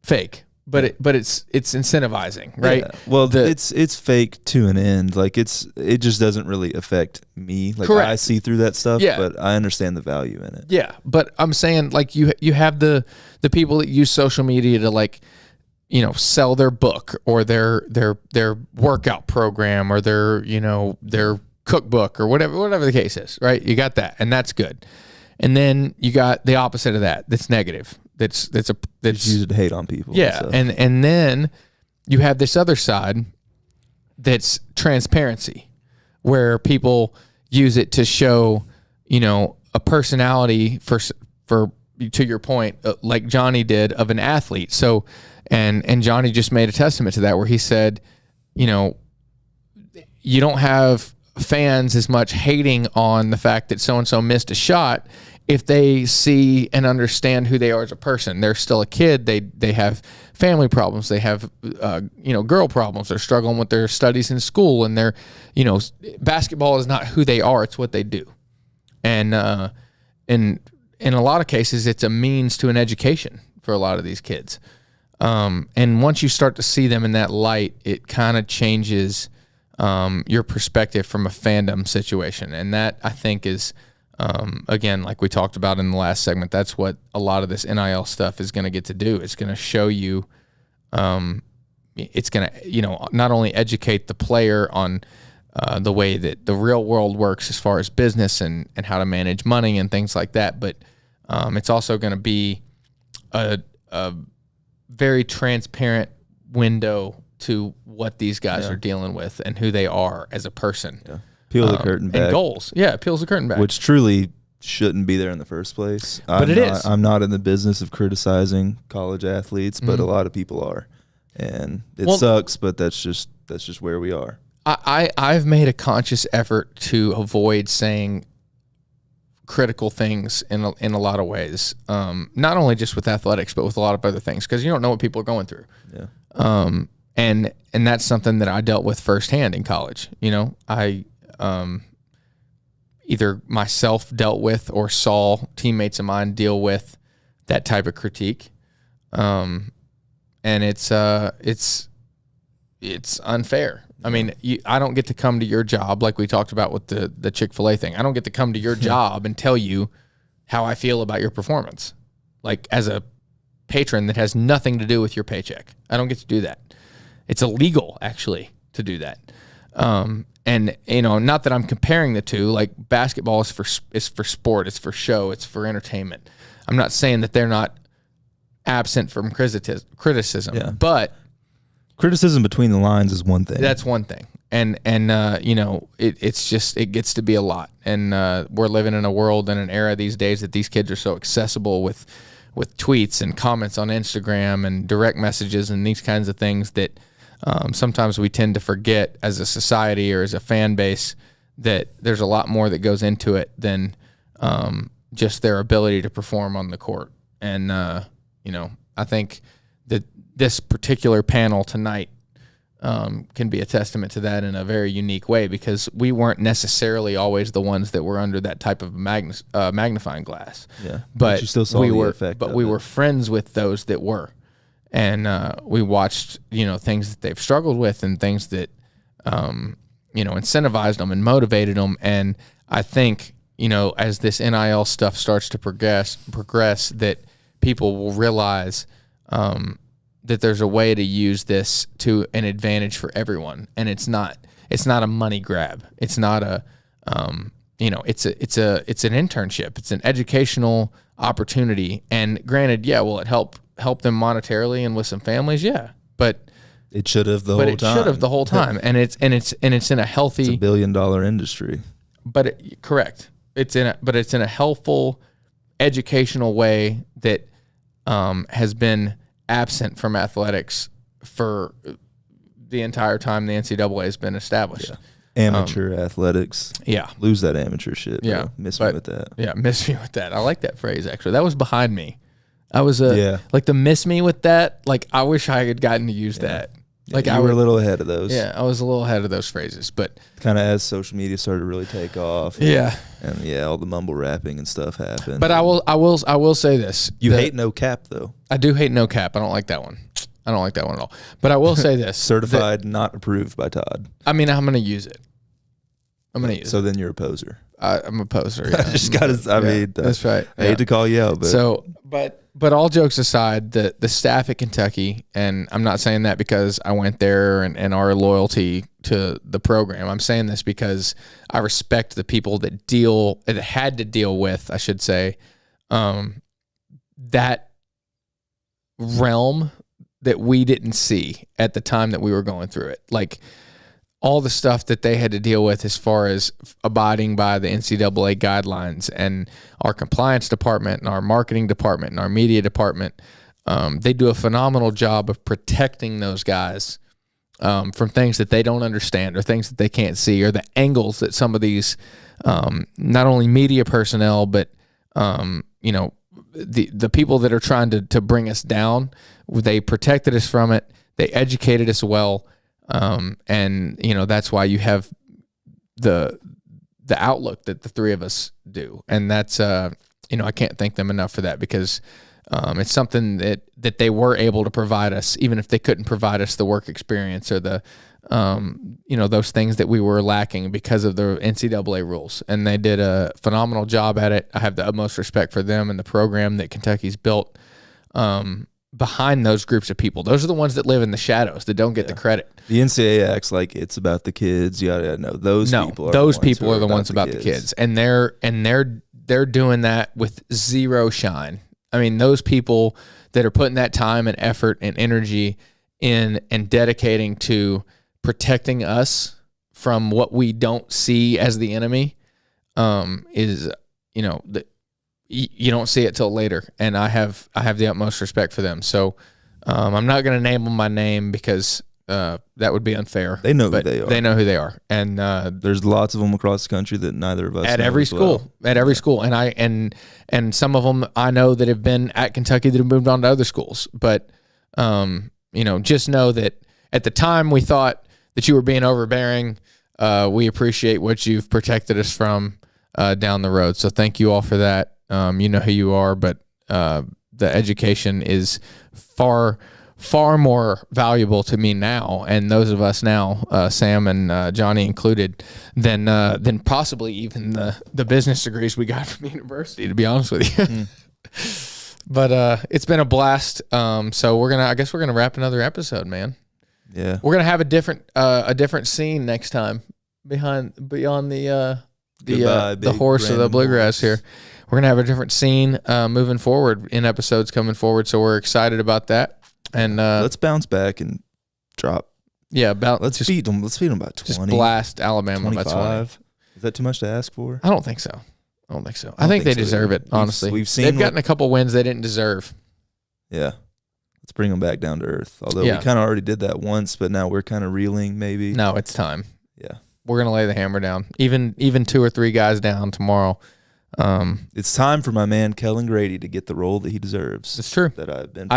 fake. But it's incentivizing, right? Yeah. Well, it's fake to an end. Like it just doesn't really affect me. Like correct. I see through that stuff, yeah. But I understand the value in it. Yeah, but I'm saying like you have the people that use social media to like, sell their book or their workout program or their cookbook or whatever the case is, right? You got that, and that's good. And then you got the opposite of that. That's negative. That's used to hate on people. Yeah, and then you have this other side that's transparency, where people use it to show, a personality for to your point, like Jonny did of an athlete. So, and Jonny just made a testament to that, where he said, you don't have fans as much hating on the fact that so and so missed a shot if they see and understand who they are as a person. They're still a kid. They have family problems. They have girl problems. They're struggling with their studies in school, and they're basketball is not who they are. It's what they do, and in a lot of cases, it's a means to an education for a lot of these kids. And once you start to see them in that light, it kind of changes your perspective from a fandom situation, and that I think is. Again, like we talked about in the last segment, that's what a lot of this NIL stuff is going to get to do. It's going to show you, it's going to, not only educate the player on the way that the real world works as far as business and how to manage money and things like that, but it's also going to be a very transparent window to what these guys are dealing with and who they are as a person. Yeah. Peel the curtain back. And goals. Yeah, it peels the curtain back. Which truly shouldn't be there in the first place. But it is. I'm not in the business of criticizing college athletes, but a lot of people are. And it sucks, but that's just where we are. I've made a conscious effort to avoid saying critical things in a lot of ways. Not only just with athletics, but with a lot of other things, because you don't know what people are going through. Yeah. And that's something that I dealt with firsthand in college. I either myself dealt with or saw teammates of mine deal with that type of critique. And it's unfair. I mean, I don't get to come to your job like we talked about with the Chick-fil-A thing. I don't get to come to your job and tell you how I feel about your performance, like as a patron that has nothing to do with your paycheck. I don't get to do that. It's illegal, actually, to do that. And not that I'm comparing the two. Like basketball is for sport, it's for show, it's for entertainment. I'm not saying that they're not absent from criticism, but criticism between the lines is one thing. That's one thing, and it's just it gets to be a lot. And we're living in a world and an era these days that these kids are so accessible with tweets and comments on Instagram and direct messages and these kinds of things that. Sometimes we tend to forget as a society or as a fan base that there's a lot more that goes into it than just their ability to perform on the court. And, I think that this particular panel tonight can be a testament to that in a very unique way, because we weren't necessarily always the ones that were under that type of magnifying glass. Yeah, but you still saw the effect. But we were friends with those that were. And we watched, things that they've struggled with and things that, incentivized them and motivated them. And I think, as this NIL stuff starts to progress, that people will realize that there's a way to use this to an advantage for everyone. And it's not a money grab. It's not it's an internship. It's an educational opportunity. And granted, will it help them monetarily and with some families? Yeah, but it should have the whole time. And it's in a healthy. It's $1 billion industry. But correct. It's in a helpful, educational way that has been absent from athletics for the entire time the NCAA has been established. Yeah. Amateur athletics. Yeah. Lose that amateur shit. Bro. Yeah. Miss me with that. Yeah, miss me with that. I like that phrase, actually. That was behind me. I was like the miss me with that. Like I wish I had gotten to use that. Like I were a little ahead of those. Yeah, I was a little ahead of those phrases, but kind of as social media started to really take off. And all the mumble rapping and stuff happened. But I will say this: you hate no cap though. I do hate no cap. I don't like that one. I don't like that one at all. But I will say this: certified not approved by Todd. I mean, I'm going to use it. I'm going to use it. So then you're a poser. I'm a poser. Yeah. I just got to. I mean, that's right. I hate to call you out, but so, but all jokes aside, the staff at Kentucky, and I'm not saying that because I went there and our loyalty to the program. I'm saying this because I respect the people that had to deal with, I should say, that realm that we didn't see at the time that we were going through it. Like all the stuff that they had to deal with as far as abiding by the NCAA guidelines, and our compliance department and our marketing department and our media department, they do a phenomenal job of protecting those guys from things that they don't understand or things that they can't see, or the angles that some of these not only media personnel but the people that are trying to bring us down, they protected us from it. They educated us well. And that's why you have the outlook that the three of us do. And that's, I can't thank them enough for that, because it's something that they were able to provide us, even if they couldn't provide us the work experience or the, those things that we were lacking because of the NCAA rules. And they did a phenomenal job at it. I have the utmost respect for them and the program that Kentucky's built behind those groups of people. Those are the ones that live in the shadows that don't get the credit. The NCAA acts like it's about the kids. You gotta know those people. Those people are the ones about the kids, and they're doing that with zero shine. I mean, those people that are putting that time and effort and energy in and dedicating to protecting us from what we don't see as the enemy is you don't see it till later, and I have the utmost respect for them. So I'm not going to name them by name because that would be unfair. They know who they are. They know who they are, and there's lots of them across the country that neither of us at know every as school. well. At every school, and some of them I know that have been at Kentucky that have moved on to other schools. But just know that at the time we thought that you were being overbearing. We appreciate what you've protected us from down the road. So thank you all for that. You know who you are, but the education is far more valuable to me now, and those of us now, Sam and Johnny included, than possibly even the business degrees we got from university, to be honest with you. But it's been a blast. So I guess we're gonna wrap another episode, man. Yeah, we're gonna have a different scene next time beyond the horse of the bluegrass here. We're going to have a different scene moving forward in episodes coming forward, so we're excited about that. And let's bounce back and drop. Yeah, let's feed them. Let's feed them about 20. Just blast Alabama 25. By 20. Is that too much to ask for? I don't think so. I think they deserve it, honestly. They've gotten a couple wins they didn't deserve. Yeah. Let's bring them back down to earth. Although we kind of already did that once, but now we're kind of reeling maybe. No, it's time. Yeah. We're going to lay the hammer down. Even 2 or 3 guys down tomorrow. It's time for my man Kellen Grady to get the role that he deserves. It's true. That I've been.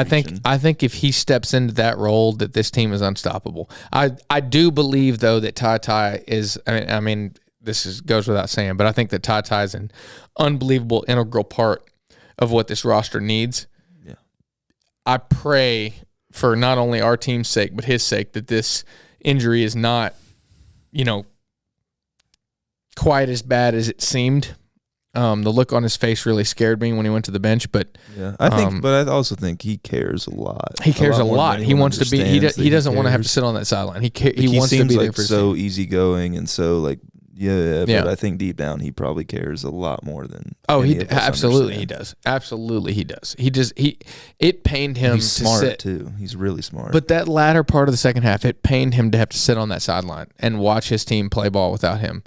I think if he steps into that role, that this team is unstoppable. I do believe though that Ty is. I mean, goes without saying, but I think that Ty is an unbelievable integral part of what this roster needs. Yeah. I pray for not only our team's sake but his sake that this injury is not, quite as bad as it seemed. The look on his face really scared me when he went to the bench, but yeah, I also think he cares a lot. He cares a lot. He wants to be. He doesn't want to have to sit on that sideline. He wants to be there for so easygoing and so like but I think deep down he probably cares a lot more than. Oh, absolutely he does. Absolutely he does. It pained him. He's smart sit. too. He's really smart. But that latter part of the second half, it pained him to have to sit on that sideline and watch his team play ball without him.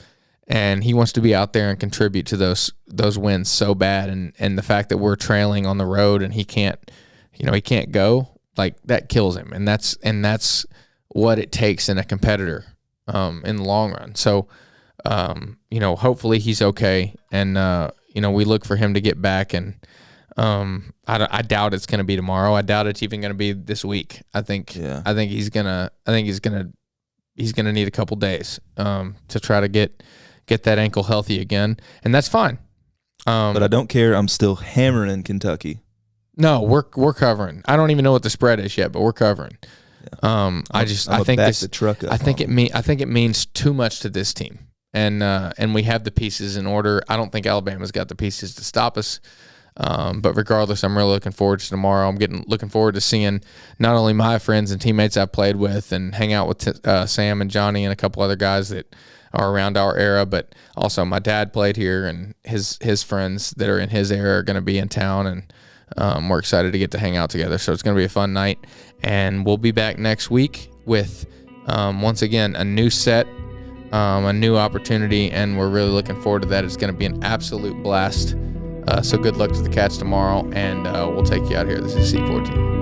And he wants to be out there and contribute to those wins so bad. And the fact that we're trailing on the road and he can't go, like, that kills him. And that's what it takes in a competitor in the long run. So, hopefully he's okay. And, we look for him to get back and I doubt it's going to be tomorrow. I doubt it's even going to be this week. I think he's gonna need a couple days to try to get that ankle healthy again, and that's fine. But I don't care. I'm still hammering Kentucky. No, we're covering. I don't even know what the spread is yet, but we're covering. Yeah. I think it means too much to this team, and we have the pieces in order. I don't think Alabama's got the pieces to stop us. But regardless, I'm really looking forward to tomorrow. I'm looking forward to seeing not only my friends and teammates I've played with and hang out with Sam and Johnny and a couple other guys that are around our era, but also my dad played here and his friends that are in his era are going to be in town, and we're excited to get to hang out together. So it's going to be a fun night, and we'll be back next week with once again a new set, a new opportunity, and we're really looking forward to that. It's going to be an absolute blast. So good luck to the Cats tomorrow, and we'll take you out here. This is C14.